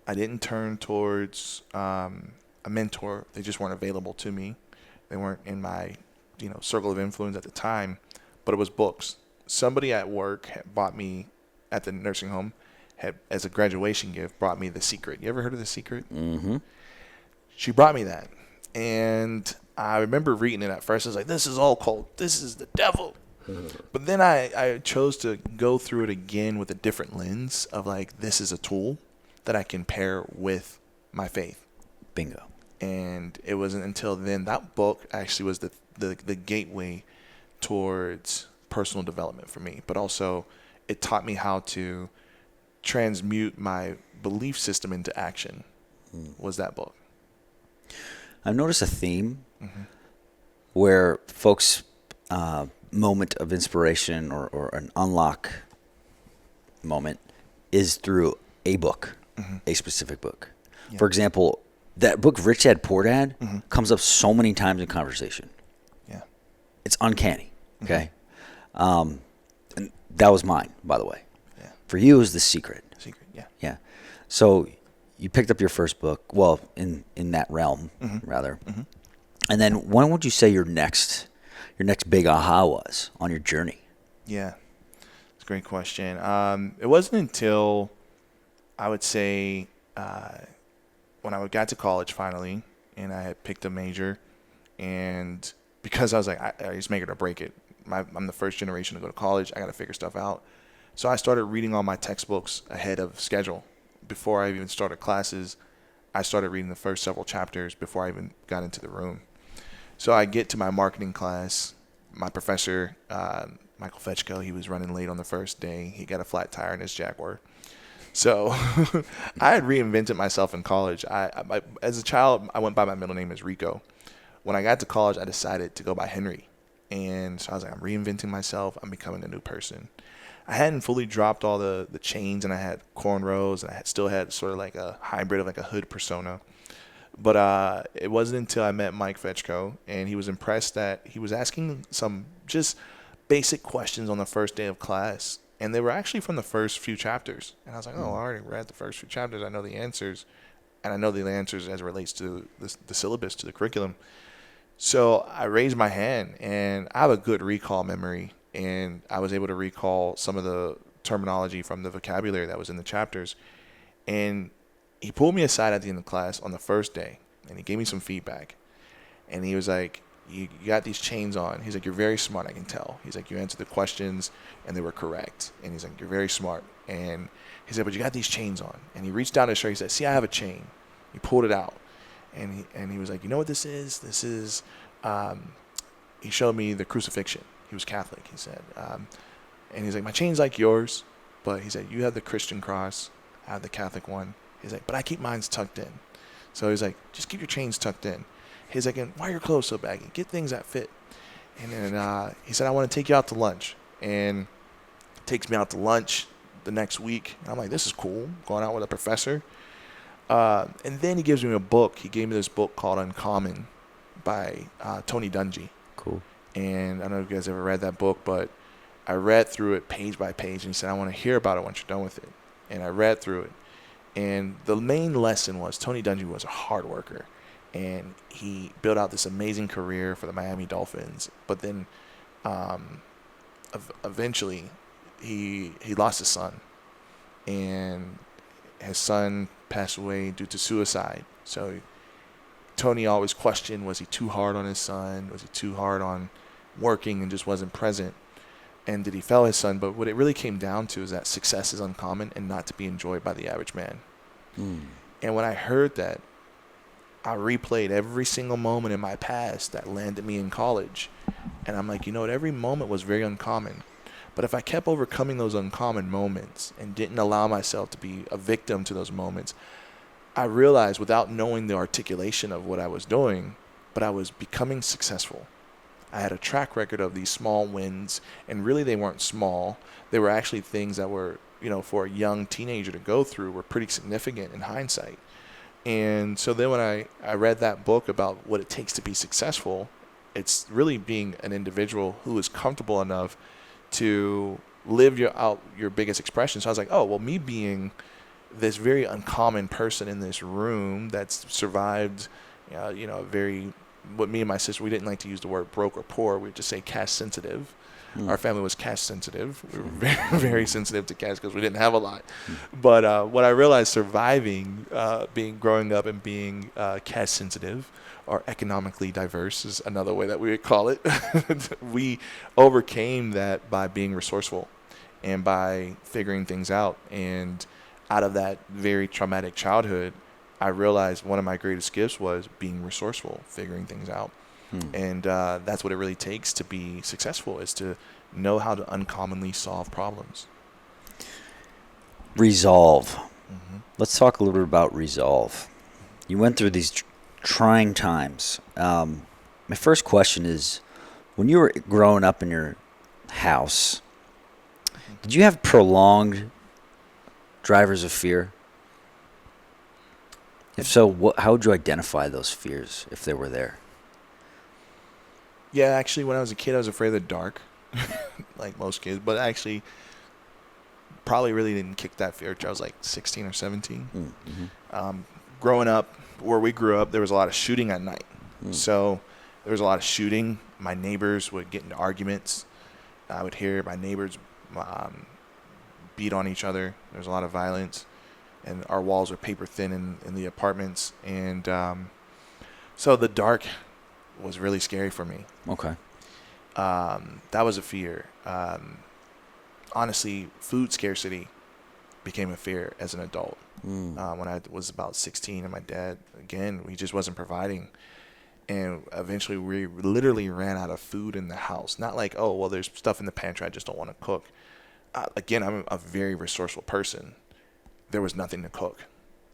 I didn't turn towards a mentor. They just weren't available to me. They weren't in my circle of influence at the time. But it was books. Somebody at work had bought me at the nursing home, as a graduation gift, brought me The Secret. You ever heard of The Secret? Mm-hmm. She brought me that. And I remember reading it at first. I was like, this is all cult. This is the devil. But then I chose to go through it again with a different lens of like, this is a tool that I can pair with my faith. Bingo. And it wasn't until then that book actually was the gateway towards personal development for me. But also it taught me how to transmute my belief system into action. Was that book. I've noticed a theme where folks' moment of inspiration or an unlock moment is through a book, a specific book. Yeah. For example, that book, Rich Dad, Poor Dad, comes up so many times in conversation. Yeah. It's uncanny, okay? And that was mine, by the way. Yeah. For you, it was The Secret. Secret, yeah. Yeah. So you picked up your first book, well, in that realm, rather. And then when would you say your next big aha was on your journey? Yeah. It's a great question. It wasn't until, I would say, when I got to college finally, and I had picked a major, and because I was like, I just make it or break it. I'm the first generation to go to college. I got to figure stuff out. So I started reading all my textbooks ahead of schedule. Before I even started classes, I started reading the first several chapters before I even got into the room. So I get to my marketing class. My professor Michael Fetchko, he was running late on the first day. He got a flat tire in his Jaguar. So I had reinvented myself in college. As a child, I went by my middle name as Rico. When I got to college, I decided to go by Henry. And so I was like, I'm reinventing myself. I'm becoming a new person. I hadn't fully dropped all the chains, and I had cornrows, and still had sort of like a hybrid of like a hood persona. But it wasn't until I met Mike Fetchko, and he was impressed that he was asking some just basic questions on the first day of class. And they were actually from the first few chapters. And I was like, oh, I already read the first few chapters. I know the answers. And I know the answers as it relates to the syllabus, to the curriculum. So I raised my hand, and I have a good recall memory. And I was able to recall some of the terminology from the vocabulary that was in the chapters. And he pulled me aside at the end of class on the first day, and he gave me some feedback. And he was like, you got these chains on. He's like, you're very smart, I can tell. He's like, you answered the questions, and they were correct. And he's like, you're very smart. And he said, but you got these chains on. And he reached down his shirt. He said, see, I have a chain. He pulled it out. And he was like, you know what this is? This is, he showed me the crucifixion. He was Catholic, he said. And he's like, my chain's like yours. But he said, you have the Christian cross. I have the Catholic one. He's like, but I keep mine tucked in. So he's like, just keep your chains tucked in. He's like, and why are your clothes so baggy? Get things that fit. And then he said, I want to take you out to lunch. And takes me out to lunch the next week. And I'm like, this is cool, going out with a professor. And then he gives me a book. He gave me this book called Uncommon by Tony Dungy. Cool. And I don't know if you guys ever read that book, but I read through it page by page. And he said, I want to hear about it once you're done with it. And I read through it. And the main lesson was Tony Dungy was a hard worker. And he built out this amazing career for the Miami Dolphins. But then eventually he lost his son. And his son passed away due to suicide. So Tony always questioned, was he too hard on his son? Was he too hard on working and just wasn't present? And did he fail his son? But what it really came down to is that success is uncommon and not to be enjoyed by the average man. And when I heard that, I replayed every single moment in my past that landed me in college. And I'm like, you know what? Every moment was very uncommon. But if I kept overcoming those uncommon moments and didn't allow myself to be a victim to those moments, I realized without knowing the articulation of what I was doing, but I was becoming successful. I had a track record of these small wins, and really they weren't small. They were actually things that were, for a young teenager to go through were pretty significant in hindsight. And so then when I read that book about what it takes to be successful, it's really being an individual who is comfortable enough to live out your biggest expression. So I was like, oh, well, me being this very uncommon person in this room that's survived, what me and my sister, we didn't like to use the word broke or poor. We'd just say cash sensitive. Our family was cash sensitive. We were very, very sensitive to cash because we didn't have a lot. But what I realized surviving, growing up and being cash sensitive or economically diverse is another way that we would call it. We overcame that by being resourceful and by figuring things out. And out of that very traumatic childhood, I realized one of my greatest gifts was being resourceful, figuring things out. And that's what it really takes to be successful, is to know how to uncommonly solve problems. Resolve. Let's talk a little bit about resolve. You went through these trying times. My first question is, when you were growing up in your house, did you have prolonged drivers of fear? If so, how would you identify those fears if they were there? Yeah, actually, when I was a kid, I was afraid of the dark, like most kids. But actually, probably really didn't kick that fear until I was like 16 or 17. Growing up, where we grew up, there was a lot of shooting at night. So there was a lot of shooting. My neighbors would get into arguments. I would hear my neighbors beat on each other. There was a lot of violence. And our walls were paper thin in the apartments. And so the dark was really scary for me. Okay. That was a fear. Honestly, food scarcity became a fear as an adult. When I was about 16, and my dad, again, he just wasn't providing. And eventually we literally ran out of food in the house. Not like, oh, well, there's stuff in the pantry, I just don't want to cook. Again, I'm a very resourceful person. There was nothing to cook.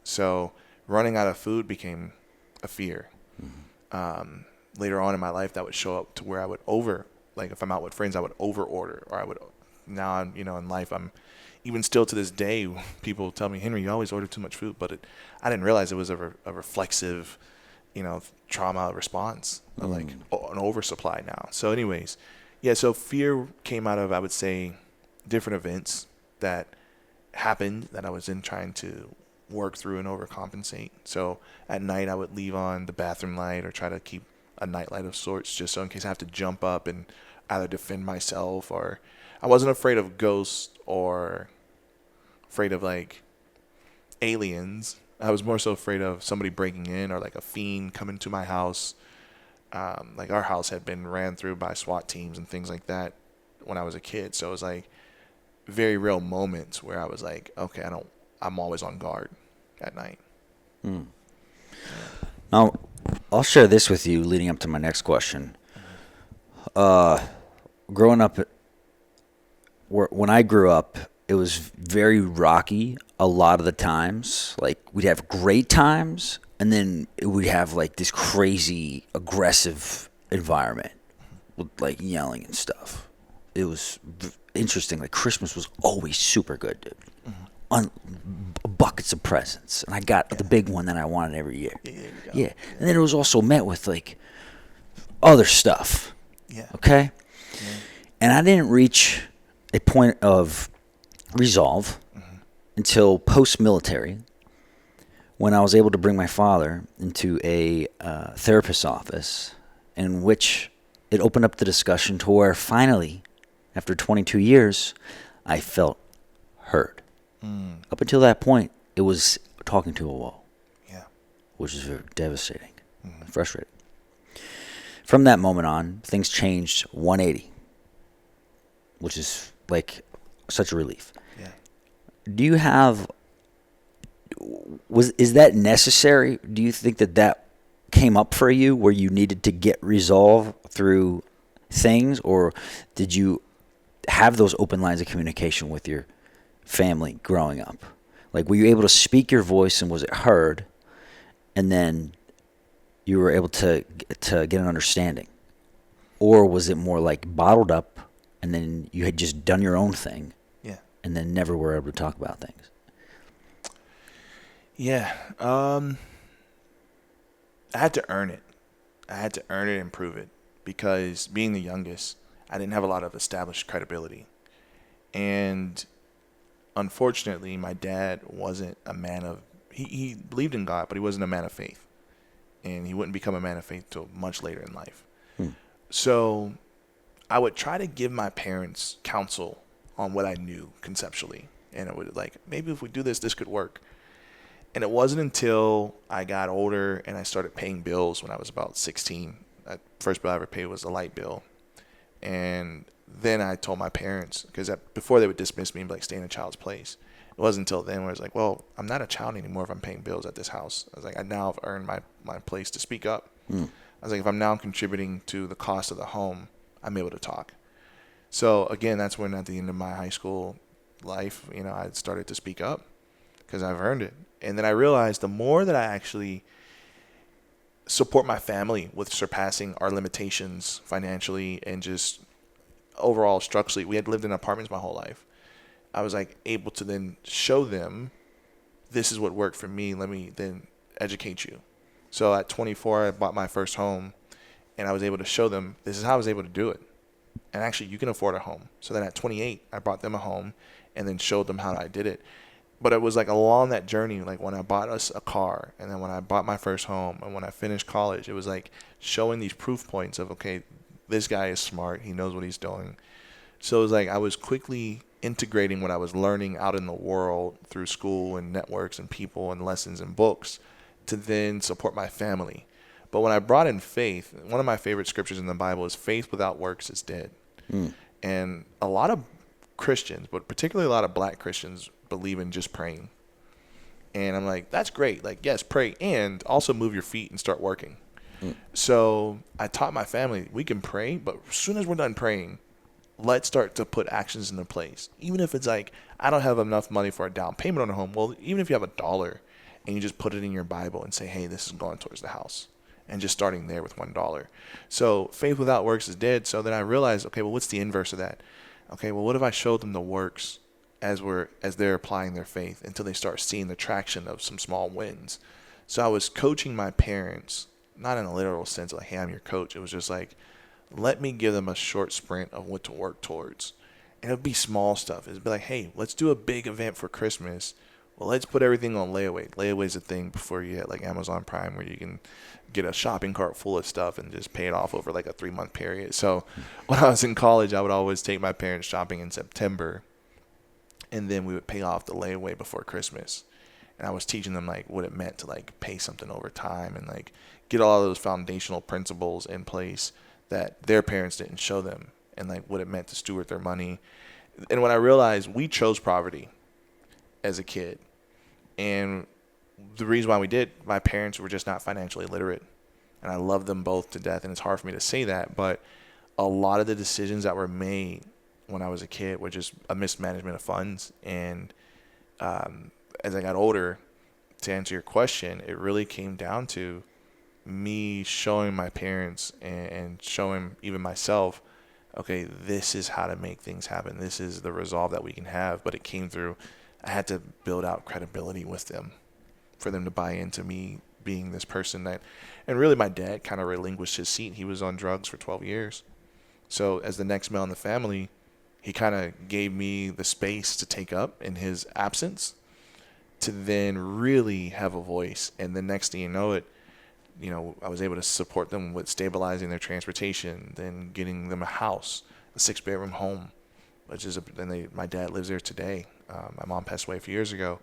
So running out of food became a fear. Later on in my life, that would show up to where I would like if I'm out with friends, I would over order, or now I'm, in life, I'm even still to this day, people tell me, Henry, you always order too much food, but I didn't realize it was a reflexive, trauma response of like an oversupply now. So anyways, yeah, so fear came out of, I would say, different events that happened that I was in trying to work through and overcompensate. So at night I would leave on the bathroom light or try to keep a nightlight of sorts, just so in case I have to jump up and either defend myself, or I wasn't afraid of ghosts or afraid of like aliens. I was more so afraid of somebody breaking in or like a fiend coming to my house. Like our house had been ran through by SWAT teams and things like that when I was a kid. So it was like very real moments where I was like, okay, I'm always on guard at night. Now, I'll share this with you leading up to my next question. Growing up, when I grew up, it was very rocky a lot of the times. Like, we'd have great times, and then we'd have, like, this crazy, aggressive environment with, like, yelling and stuff. It was interesting. Like, Christmas was always super good, dude. Buckets of presents. And I got the big one that I wanted every year. Yeah. And then it was also met with, like, other stuff. Yeah. Okay? Yeah. And I didn't reach a point of resolve until post-military, when I was able to bring my father into a therapist's office, in which it opened up the discussion to where finally, after 22 years, I felt heard. Up until that point, it was talking to a wall. Yeah. Which is very devastating, frustrating. From that moment on, things changed 180, which is like such a relief. Yeah. Do you have, is that necessary? Do you think that came up for you where you needed to get resolve through things, or did you have those open lines of communication with your family growing up? Like, were you able to speak your voice and was it heard, and then you were able to get an understanding? Or was it more like bottled up and then you had just done your own thing, and then never were able to talk about things? Yeah. I had to earn it. I had to earn it and prove it, because being the youngest, I didn't have a lot of established credibility. And unfortunately, my dad wasn't a man of, he believed in God, but he wasn't a man of faith. And he wouldn't become a man of faith till much later in life. So I would try to give my parents counsel on what I knew conceptually. And it would, like, maybe if we do this, this could work. And it wasn't until I got older and I started paying bills when I was about 16. The first bill I ever paid was a light bill. And then I told my parents, because before they would dismiss me and be like, stay in a child's place. It wasn't until then where I was like, well, I'm not a child anymore if I'm paying bills at this house. I was like, I now have earned my place to speak up. I was like, if I'm now contributing to the cost of the home, I'm able to talk. So again, that's when at the end of my high school life, I started to speak up because I've earned it. And then I realized the more that I actually support my family with surpassing our limitations financially and just overall structurally, we had lived in apartments my whole life. I was like able to then show them, this is what worked for me. Let me then educate you. So at 24, I bought my first home, and I was able to show them, this is how I was able to do it. And actually, you can afford a home. So then at 28, I bought them a home and then showed them how I did it. But it was like along that journey, like when I bought us a car, and then when I bought my first home, and when I finished college, it was like showing these proof points of, okay, this guy is smart. He knows what he's doing. So it was like I was quickly integrating what I was learning out in the world through school and networks and people and lessons and books to then support my family. But when I brought in faith, one of my favorite scriptures in the Bible is faith without works is dead. And a lot of Christians, but particularly a lot of black Christians, believe in just praying. And I'm like, that's great. Like, yes, pray and also move your feet and start working. So I taught my family, we can pray, but as soon as we're done praying, let's start to put actions into place. Even if it's like, I don't have enough money for a down payment on a home. Well, even if you have $1 and you just put it in your Bible and say, hey, this is going towards the house. And just starting there with $1. So faith without works is dead. So then I realized, okay, well, what's the inverse of that? Okay, well, what if I showed them the works as they're applying their faith until they start seeing the traction of some small wins? So I was coaching my parents, not in a literal sense, like, hey, I'm your coach. It was just like, let me give them a short sprint of what to work towards. And it would be small stuff. It would be like, hey, let's do a big event for Christmas. Well, let's put everything on layaway. Layaway is a thing before you get like Amazon Prime where you can get a shopping cart full of stuff and just pay it off over like a 3-month period. So when I was in college, I would always take my parents shopping in September, and then we would pay off the layaway before Christmas. And I was teaching them like what it meant to like pay something over time and like get all of those foundational principles in place that their parents didn't show them, and like what it meant to steward their money. And when I realized we chose poverty as a kid, and the reason why we did, my parents were just not financially literate, and I love them both to death, and it's hard for me to say that, but a lot of the decisions that were made when I was a kid were just a mismanagement of funds. And as I got older, to answer your question, it really came down to me showing my parents and showing even myself, okay, this is how to make things happen. This is the resolve that we can have. But it came through, I had to build out credibility with them for them to buy into me being this person that, and really my dad kind of relinquished his seat. He was on drugs for 12 years. So as the next male in the family, he kind of gave me the space to take up in his absence to then really have a voice. And the next thing you know it, you know, I was able to support them with stabilizing their transportation, then getting them a house, a 6-bedroom home, which is my dad lives there today. My mom passed away a few years ago.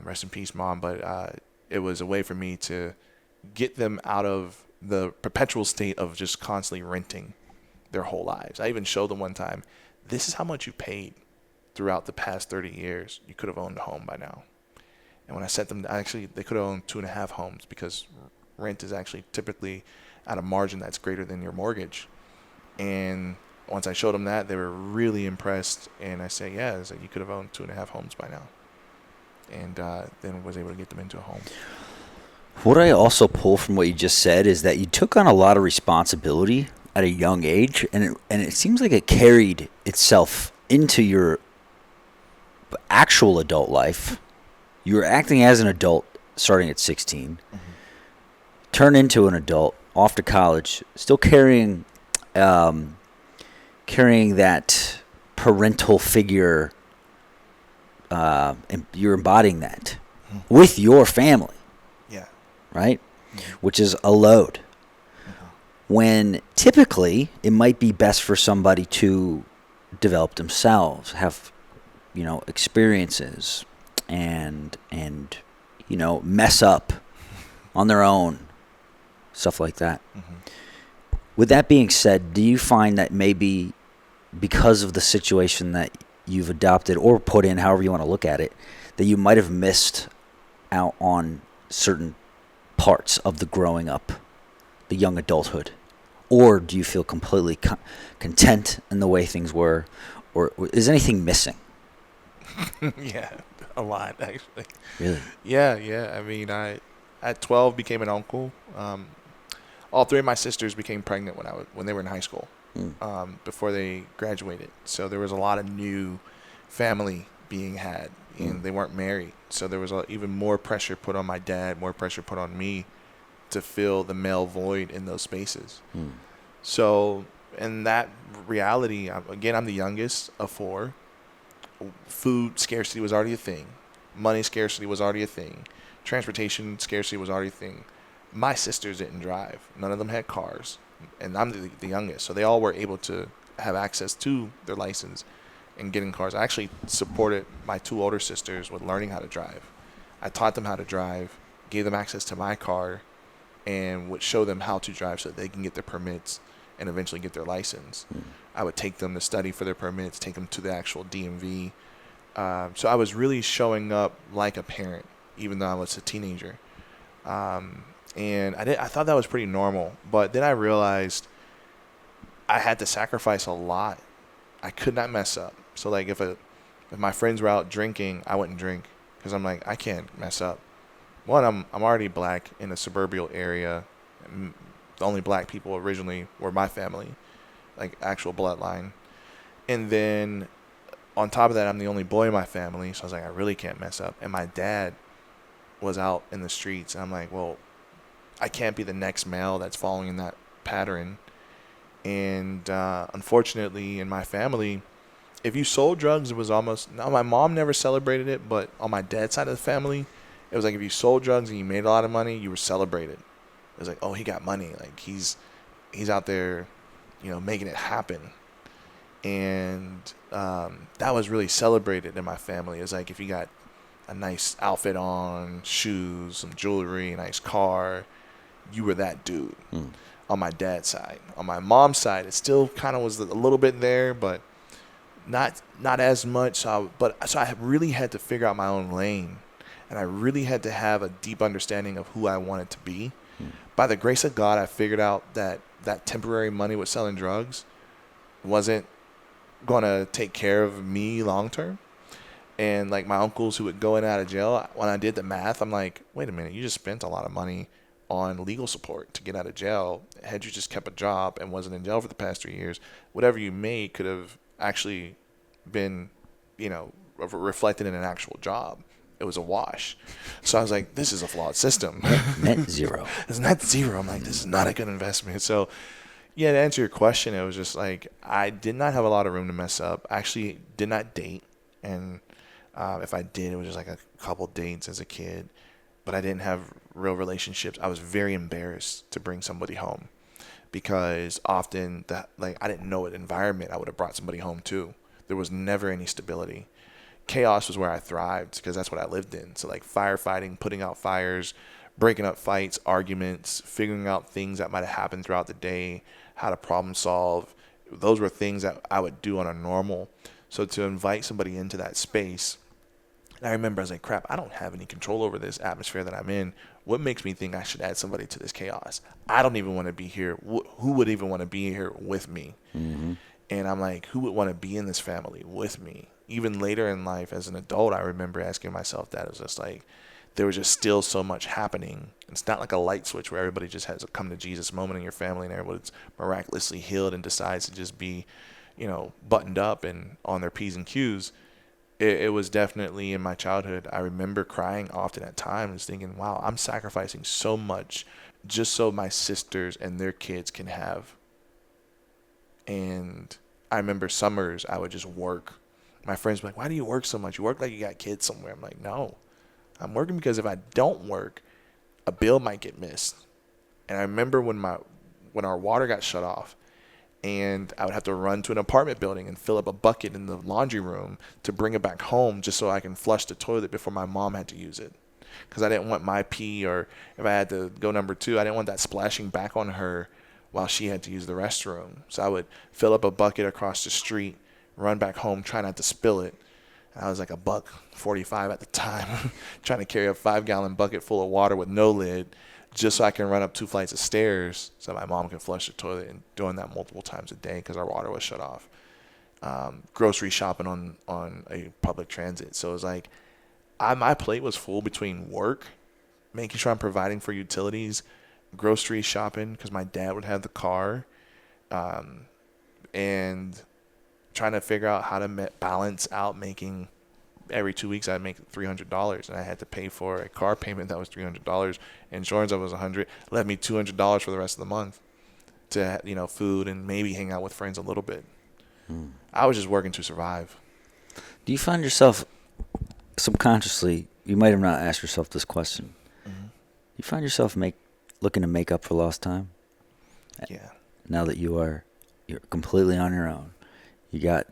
Rest in peace, Mom. But it was a way for me to get them out of the perpetual state of just constantly renting their whole lives. I even showed them one time, this is how much you paid throughout the past 30 years. You could have owned a home by now. And when I sent them, they could have owned 2.5 homes, because rent is actually typically at a margin that's greater than your mortgage. And once I showed them that, they were really impressed. And I said, yeah, you could have owned 2.5 homes by now. And then was able to get them into a home. What I also pull from what you just said is that you took on a lot of responsibility at a young age, and it seems like it carried itself into your actual adult life. You were acting as an adult starting at 16, turn into an adult, off to college, still carrying that parental figure, and you're embodying that with your family. Yeah. Right? Which is a load. When typically it might be best for somebody to develop themselves, have, experiences, and mess up on their own, stuff like that. With that being said, do you find that maybe because of the situation that you've adopted or put in, however you want to look at it, that you might have missed out on certain parts of the growing up, the young adulthood? Or do you feel completely content in the way things were? Or is anything missing? Yeah, a lot, actually. Really? Yeah. I mean, I at 12 became an uncle. All 3 of my sisters became pregnant when they were in high school, before they graduated. So there was a lot of new family being had, and they weren't married. So there was even more pressure put on my dad, more pressure put on me to fill the male void in those spaces. So in that reality, again, I'm the youngest of 4. Food scarcity was already a thing. Money scarcity was already a thing. Transportation scarcity was already a thing. My sisters didn't drive. None of them had cars. And I'm the youngest. So they all were able to have access to their license and getting cars. I actually supported my 2 older sisters with learning how to drive. I taught them how to drive, gave them access to my car, and would show them how to drive so that they can get their permits and eventually get their license. I would take them to study for their permits, take them to the actual DMV. So I was really showing up like a parent, even though I was a teenager. And I thought that was pretty normal. But then I realized I had to sacrifice a lot. I could not mess up. So like if my friends were out drinking, I wouldn't drink because I'm like, I can't mess up. One, I'm already black in a suburban area. The only black people originally were my family, like actual bloodline. And then on top of that, I'm the only boy in my family, so I was like, I really can't mess up. And my dad was out in the streets, and I'm like, well, I can't be the next male that's following in that pattern. And unfortunately, in my family, if you sold drugs, it was almost, now my mom never celebrated it, but on my dad's side of the family, it was like if you sold drugs and you made a lot of money, you were celebrated. It was like, oh, he got money. Like he's out there, making it happen. And that was really celebrated in my family. It was like if you got a nice outfit on, shoes, some jewelry, a nice car, you were that dude. On my dad's side. On my mom's side, it still kind of was a little bit there, but not as much. So I really had to figure out my own lane, and I really had to have a deep understanding of who I wanted to be. By the grace of God, I figured out that temporary money with selling drugs wasn't going to take care of me long term. And like my uncles who would go in and out of jail, when I did the math, I'm like, wait a minute, you just spent a lot of money on legal support to get out of jail. Had you just kept a job and wasn't in jail for the past 3 years, whatever you made could have actually been, reflected in an actual job. It was a wash. So I was like, this is a flawed system. Net zero. It's net zero. I'm like, this is not a good investment. So yeah, to answer your question, it was just like, I did not have a lot of room to mess up. I actually did not date. And if I did, it was just like a couple dates as a kid. But I didn't have real relationships. I was very embarrassed to bring somebody home because often I didn't know what environment I would have brought somebody home to. There was never any stability. Chaos was where I thrived because that's what I lived in. So like firefighting, putting out fires, breaking up fights, arguments, figuring out things that might have happened throughout the day, how to problem solve. Those were things that I would do on a normal. So to invite somebody into that space, and I remember I was like, crap, I don't have any control over this atmosphere that I'm in. What makes me think I should add somebody to this chaos? I don't even want to be here. Who would even want to be here with me? Mm-hmm. And I'm like, who would want to be in this family with me? Even later in life as an adult, I remember asking myself that. It was just like, there was just still so much happening. It's not like a light switch where everybody just has a come to Jesus moment in your family and everybody's miraculously healed and decides to just be, buttoned up and on their P's and Q's. It was definitely in my childhood. I remember crying often at times thinking, wow, I'm sacrificing so much just so my sisters and their kids can have. And I remember summers I would just work. My friends were like, why do you work so much? You work like you got kids somewhere. I'm like, no, I'm working because if I don't work, a bill might get missed. And I remember when our water got shut off, and I would have to run to an apartment building and fill up a bucket in the laundry room to bring it back home just so I can flush the toilet before my mom had to use it. Because I didn't want my pee, or if I had to go number two, I didn't want that splashing back on her while she had to use the restroom. So I would fill up a bucket across the street, run back home, try not to spill it. I was like $1.45 at the time, trying to carry a 5-gallon bucket full of water with no lid, just so I can run up 2 flights of stairs so my mom can flush the toilet, and doing that multiple times a day because our water was shut off. Grocery shopping on a public transit. So it was like my plate was full between work, making sure I'm providing for utilities, grocery shopping because my dad would have the car, and trying to figure out how to balance out making every 2 weeks I'd make $300, and I had to pay for a car payment that was $300, insurance that was $100, left me $200 for the rest of the month to food and maybe hang out with friends a little bit. I was just working to survive. Do you find yourself subconsciously, you might have not asked yourself this question, you find yourself looking to make up for lost time? Yeah. Now that you're completely on your own, you got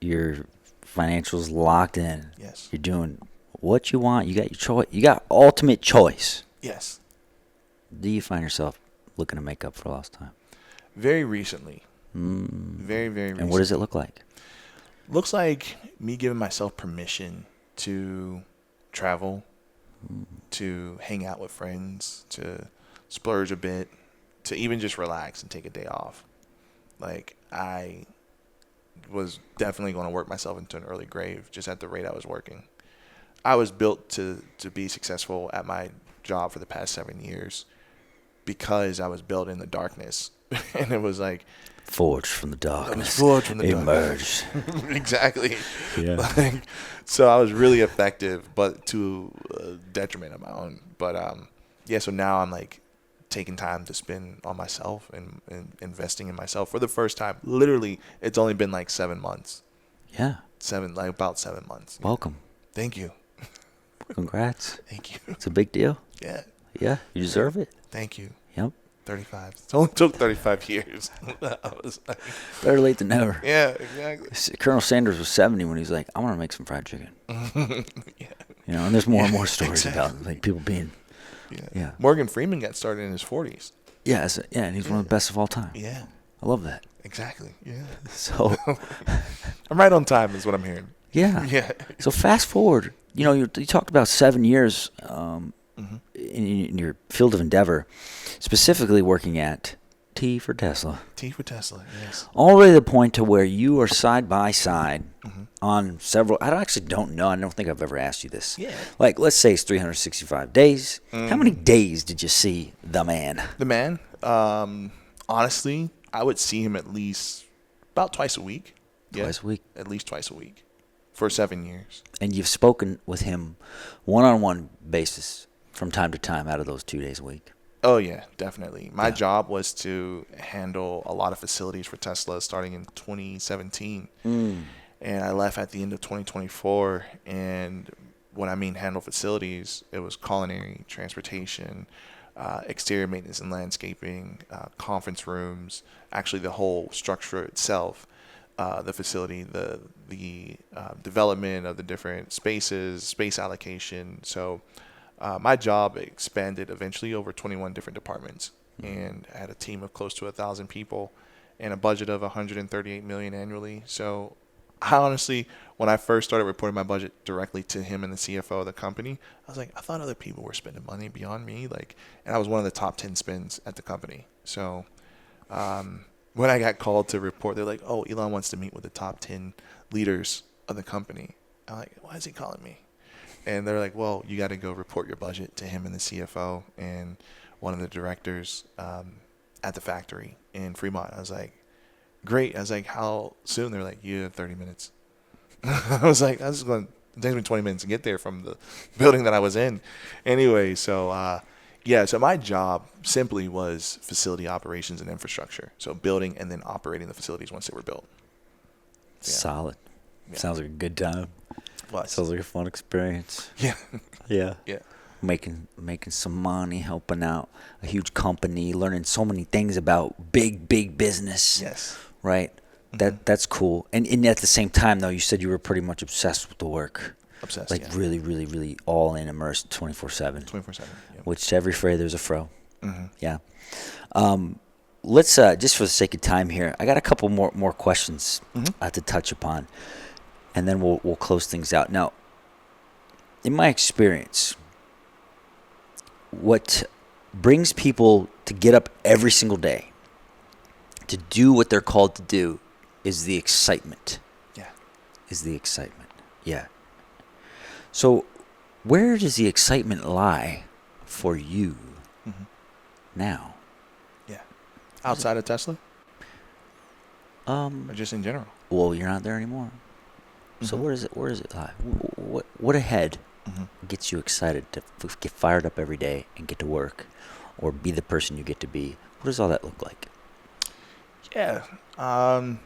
your financials locked in. Yes. You're doing what you want. You got your choice. You got ultimate choice. Yes. Do you find yourself looking to make up for lost time? Very recently. Very, very recently. And what does it look like? Looks like me giving myself permission to travel, to hang out with friends, to splurge a bit, to even just relax and take a day off. Like, I was definitely going to work myself into an early grave just at the rate I was working. I was built to be successful at my job for the past 7 years because I was built in the darkness. And it was like, Forged from the darkness. forged from the emerged. exactly. Yeah. Like, so I was really effective, but to a detriment of my own. But yeah, so now I'm like taking time to spend on myself and investing in myself for the first time. Literally, it's only been like 7 months. Yeah. About 7 months. Welcome. Thank you. Congrats. Thank you. It's a big deal. Yeah. Yeah. You deserve it. Thank you. Yep. 35. It only took 35 years. I was like, Better late than never. yeah, exactly. Colonel Sanders was 70 when he was like, I want to make some fried chicken. Yeah. You know, and there's more and more stories Exactly. about like people being, yeah. Morgan Freeman got started in his 40s. Yeah, and he's one of the best of all time. Yeah. I love that. Exactly. Yeah. So, I'm right on time is what I'm hearing. yeah. Yeah. So fast forward, you know, you talked about 7 years in your field of endeavor, specifically working at T for Tesla. T for Tesla, yes. Already the point to where you are side by side on several. I don't know. I don't think I've ever asked you this. Yeah. Like, let's say it's 365 days. How many days did you see the man? The man, honestly, I would see him at least about twice a week. Twice a week. At least twice a week for 7 years. And you've spoken with him one-on-one basis from time to time out of those 2 days a week. Oh, yeah, definitely. My job was to handle a lot of facilities for Tesla starting in 2017. And I left at the end of 2024. And when I mean handle facilities, it was culinary, transportation, exterior maintenance and landscaping, conference rooms, actually the whole structure itself, the facility, the development of the different spaces, space allocation. So my job expanded eventually over 21 different departments, and I had a team of close to 1,000 people and a budget of 138 million annually. So I honestly, when I first started reporting my budget directly to him and the CFO of the company, I was like, I thought other people were spending money beyond me. Like, and I was one of the top 10 spends at the company. So when I got called to report, they're like, oh, Elon wants to meet with the top 10 leaders of the company. I'm like, why is he calling me? And they're like, well, you got to go report your budget to him and the CFO and one of the directors at the factory in Fremont. I was like, great. I was like, how soon? They're like, you have 30 minutes. I was like, it takes me 20 minutes to get there from the building that I was in. Anyway, so so my job simply was facility operations and infrastructure. So building and then operating the facilities once they were built. Yeah. Solid. Yeah. Sounds like a good time. What? Sounds like a fun experience. Yeah. Yeah. Yeah. Making some money, helping out a huge company, learning so many things about big business. Yes. Right? That's cool. And at the same time though, you said you were pretty much obsessed with the work. Obsessed. Like yeah. really, really, really all in, immersed 24/7. 24/7. Yeah. Which to every fray there's a fro. Yeah. Let's just for the sake of time here, I got a couple more questions to touch upon, and then we'll close things out. Now, in my experience, what brings people to get up every single day to do what they're called to do is the excitement. Yeah. Yeah. So, where does the excitement lie for you now? Yeah. Outside of Tesla? Or just in general? Well, you're not there anymore. So where does it lie? What ahead gets you excited to get fired up every day and get to work, or be the person you get to be? What does all that look like? Yeah. Coming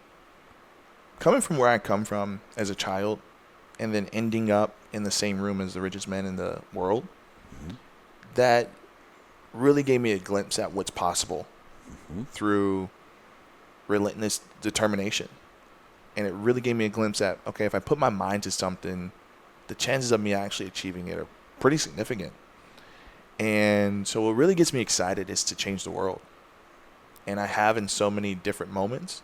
from where I come from as a child, and then ending up in the same room as the richest man in the world, that really gave me a glimpse at what's possible through relentless determination. And it really gave me a glimpse at, okay, if I put my mind to something, the chances of me actually achieving it are pretty significant. And so what really gets me excited is to change the world. And I have in so many different moments,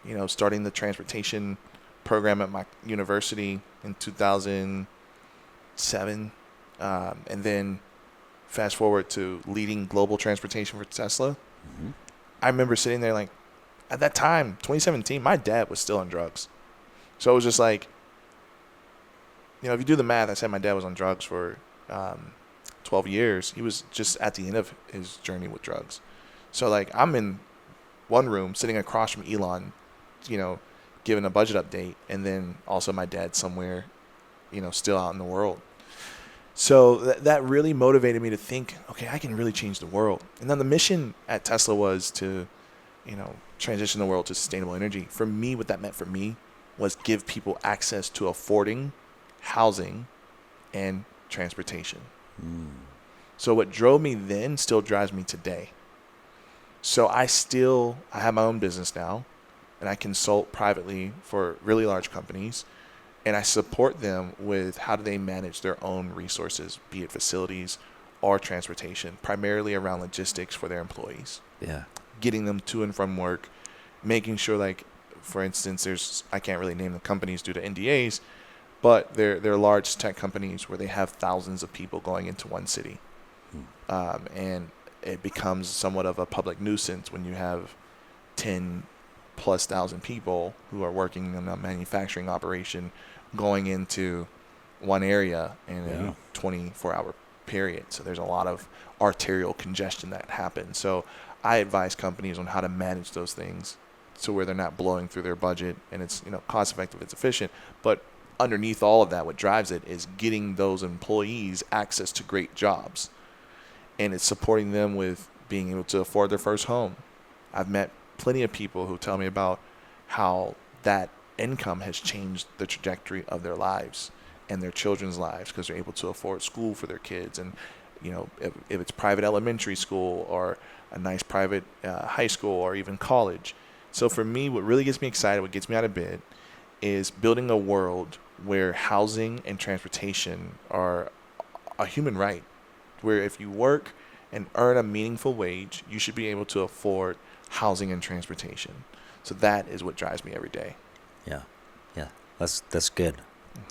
you know, starting the transportation program at my university in 2007, and then fast forward to leading global transportation for Tesla. I remember sitting there like, at that time, 2017, my dad was still on drugs. So it was just like, if you do the math, I said my dad was on drugs for 12 years. He was just at the end of his journey with drugs. So like, I'm in one room sitting across from Elon, giving a budget update, and then also my dad somewhere, still out in the world. So that really motivated me to think, okay, I can really change the world. And then the mission at Tesla was to, transition the world to sustainable energy. For me, what that meant for me was give people access to affording housing and transportation. So what drove me then still drives me today. So I have my own business now, and I consult privately for really large companies, and I support them with how do they manage their own resources, be it facilities or transportation, primarily around logistics for their employees. Yeah. Getting them to and from work, making sure, like, for instance, I can't really name the companies due to NDAs, but they're large tech companies where they have thousands of people going into one city. And it becomes somewhat of a public nuisance when you have 10+ thousand people who are working in a manufacturing operation going into one area in a 24-hour period. So there's a lot of arterial congestion that happens. So I advise companies on how to manage those things so where they're not blowing through their budget, and it's cost effective, it's efficient. But underneath all of that, what drives it is getting those employees access to great jobs, and it's supporting them with being able to afford their first home. I've met plenty of people who tell me about how that income has changed the trajectory of their lives and their children's lives because they're able to afford school for their kids. And if it's private elementary school or a nice private high school or even college. So for me, what really gets me excited, what gets me out of bed, is building a world where housing and transportation are a human right, where if you work and earn a meaningful wage, you should be able to afford housing and transportation. So that is what drives me every day. Yeah. That's good.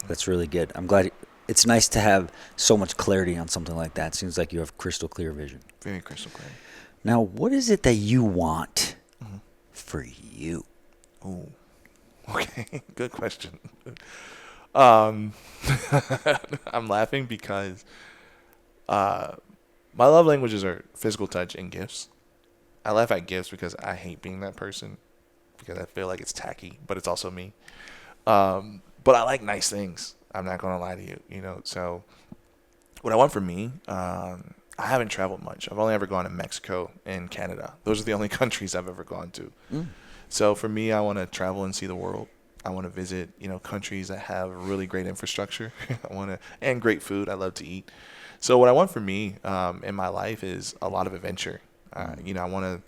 That's really good. I'm glad. It's nice to have so much clarity on something like that. It seems like you have crystal clear vision. Very crystal clear. Now, what is it that you want for you? Ooh. Okay. Good question. I'm laughing because my love languages are physical touch and gifts. I laugh at gifts because I hate being that person because I feel like it's tacky, but it's also me. But I like nice things. I'm not going to lie to you, So what I want for me, I haven't traveled much. I've only ever gone to Mexico and Canada. Those are the only countries I've ever gone to. So for me, I want to travel and see the world. I want to visit, countries that have really great infrastructure. And great food. I love to eat. So what I want for me in my life is a lot of adventure. I want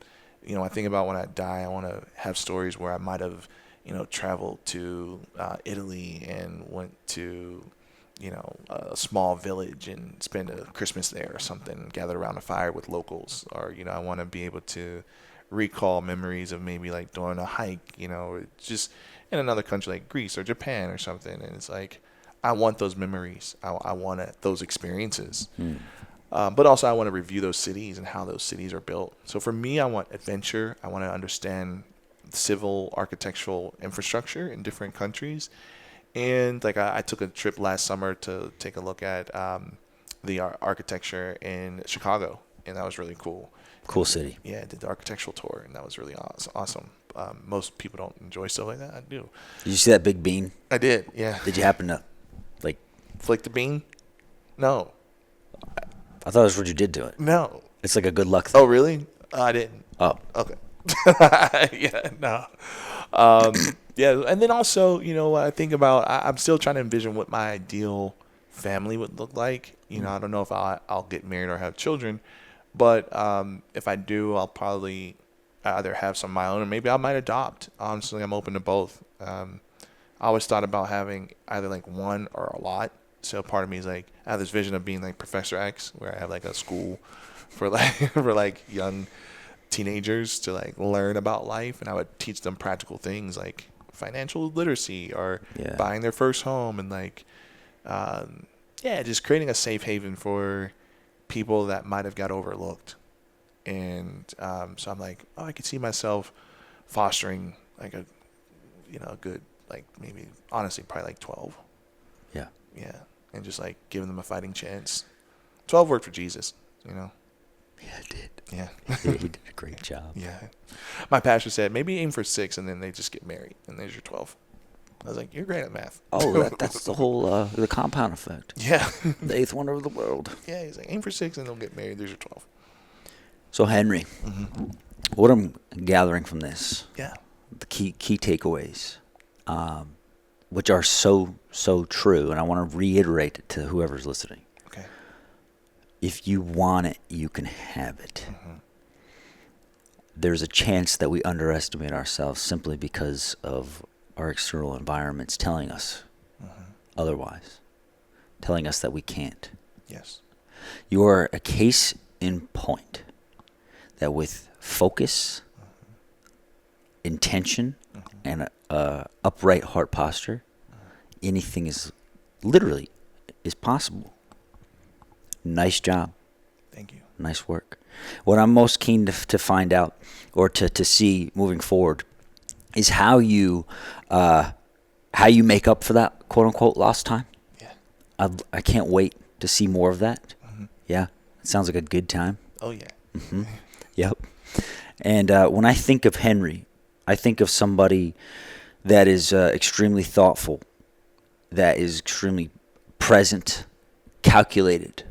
to, I think about when I die, I want to have stories where I might have, traveled to Italy and went to, a small village and spend a Christmas there or something, gathered around a fire with locals. Or, I want to be able to recall memories of maybe like doing a hike, just in another country like Greece or Japan or something. And it's like, I want those memories. I want those experiences. But also I want to review those cities and how those cities are built. So for me, I want adventure. I want to understand civil architectural infrastructure in different countries. And like I took a trip last summer to take a look at the architecture in Chicago, and that was really cool. Cool city. Yeah, I did the architectural tour, and that was really awesome. Most people don't enjoy stuff like that. I do. Did you see that big bean? I did, yeah. Did you happen to, flick the bean? No. I thought that's what you did to it. No. It's like a good luck thing. Oh, really? I didn't. Oh. Okay. Yeah, no. Yeah, and then also, I think about, I'm still trying to envision what my ideal family would look like. I don't know if I'll get married or have children, but if I do, I'll probably either have some of my own or maybe I might adopt. Honestly, I'm open to both. I always thought about having either like one or a lot. So part of me is like, I have this vision of being like Professor X, where I have like a school for like young teenagers to like learn about life, and I would teach them practical things like financial literacy or buying their first home, and like just creating a safe haven for people that might have got overlooked. And so I'm like, oh, I could see myself fostering like a good, like maybe honestly probably like 12. Yeah. Yeah. And just like giving them a fighting chance. 12 worked for Jesus, Yeah, it did. Yeah. He did a great job. Yeah. My pastor said, maybe aim for 6 and then they just get married and there's your 12. I was like, you're great at math. Oh, that's the whole the compound effect. Yeah. The eighth wonder of the world. Yeah. He's like, aim for 6 and they'll get married. There's your 12. So Henry, what I'm gathering from this, Yeah. the key takeaways, which are so true, and I want to reiterate it to whoever's listening. Okay. If you want it, you can have it. There's a chance that we underestimate ourselves simply because of our external environments telling us otherwise, telling us that we can't. Yes. You are a case in point that with focus, intention, and a upright heart posture, anything is literally is possible. Nice job. Thank you. Nice work. What I'm most keen to find out or to see moving forward is how you make up for that quote unquote lost time. Yeah. I can't wait to see more of that. Yeah, it sounds like a good time. Oh yeah. Yep. And when I think of Henry, I think of somebody that is extremely thoughtful, that is extremely present, calculated,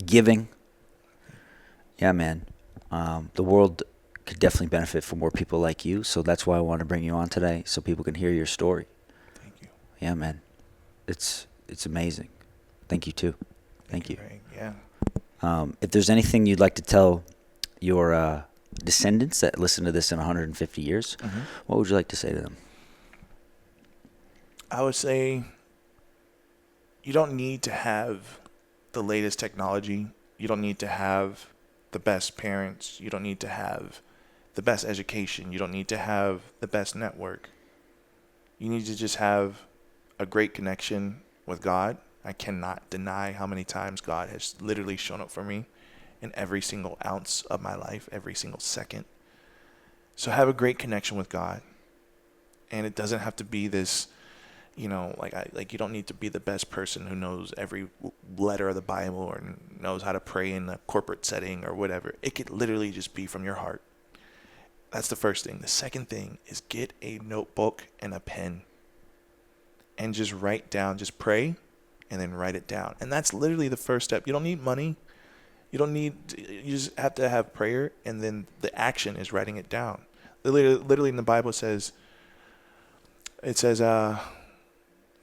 giving. Yeah, man. The world could definitely benefit from more people like you, so that's why I want to bring you on today, so people can hear your story. Thank you. Yeah, man. It's amazing. Thank you, too. Thank you. Right. Yeah. If there's anything you'd like to tell your descendants that listen to this in 150 years, what would you like to say to them? I would say you don't need to have the latest technology. You don't need to have the best parents. You don't need to have the best education. You don't need to have the best network. You need to just have a great connection with God. I cannot deny how many times God has literally shown up for me in every single ounce of my life, every single second. So have a great connection with God. And it doesn't have to be this, you don't need to be the best person who knows every letter of the Bible or knows how to pray in a corporate setting or whatever. It could literally just be from your heart. That's the first thing. The second thing is get a notebook and a pen and just write down, just pray and then write it down. And that's literally the first step. You don't need money. You just have to have prayer, and then the action is writing it down. Literally in the Bible it says,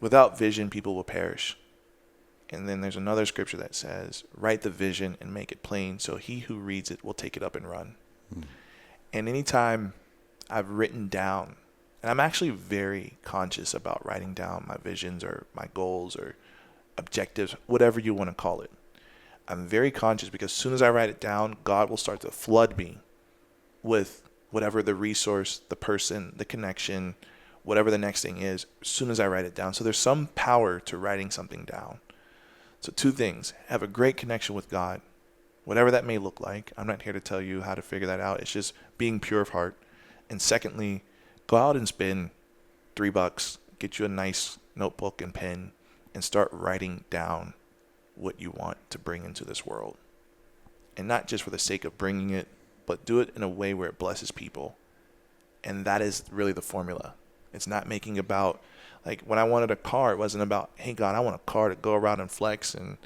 without vision, people will perish. And then there's another scripture that says, write the vision and make it plain, so he who reads it will take it up and run. And anytime I've written down, and I'm actually very conscious about writing down my visions or my goals or objectives, whatever you want to call it. I'm very conscious because as soon as I write it down, God will start to flood me with whatever the resource, the person, the connection, whatever the next thing is, as soon as I write it down. So there's some power to writing something down. So 2 things. Have a great connection with God, whatever that may look like. I'm not here to tell you how to figure that out. It's just being pure of heart. And secondly, go out and spend $3, get you a nice notebook and pen, and start writing down what you want to bring into this world. And not just for the sake of bringing it, but do it in a way where it blesses people. And that is really the formula. It's not making about, like when I wanted a car, it wasn't about, hey God, I want a car to go around and flex. And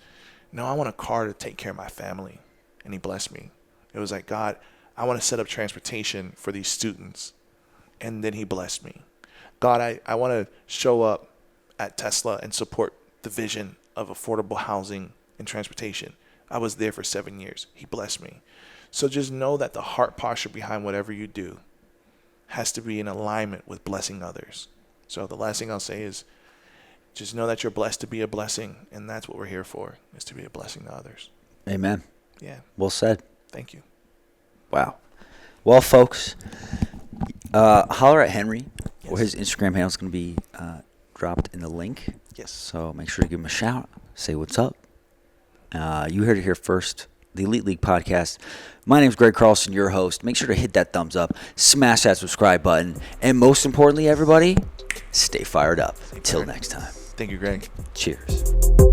no, I want a car to take care of my family. And he blessed me. It was like, God, I want to set up transportation for these students. And then he blessed me. God, I want to show up at Tesla and support the vision of affordable housing and transportation. I was there for 7 years. He blessed me. So just know that the heart posture behind whatever you do has to be in alignment with blessing others. So the last thing I'll say is just know that you're blessed to be a blessing, and that's what we're here for, is to be a blessing to others. Amen. Yeah. Well said. Thank you. Wow. Well, folks, holler at Henry, or his Instagram handle is going to be dropped in the link. Yes. So make sure to give him a shout. Say what's up. You heard it here first. The Elite League Podcast. My name's Greg Carlson, your host. Make sure to hit that thumbs up, smash that subscribe button, and most importantly, everybody, stay fired up. Until next time. Thank you, Greg. Cheers.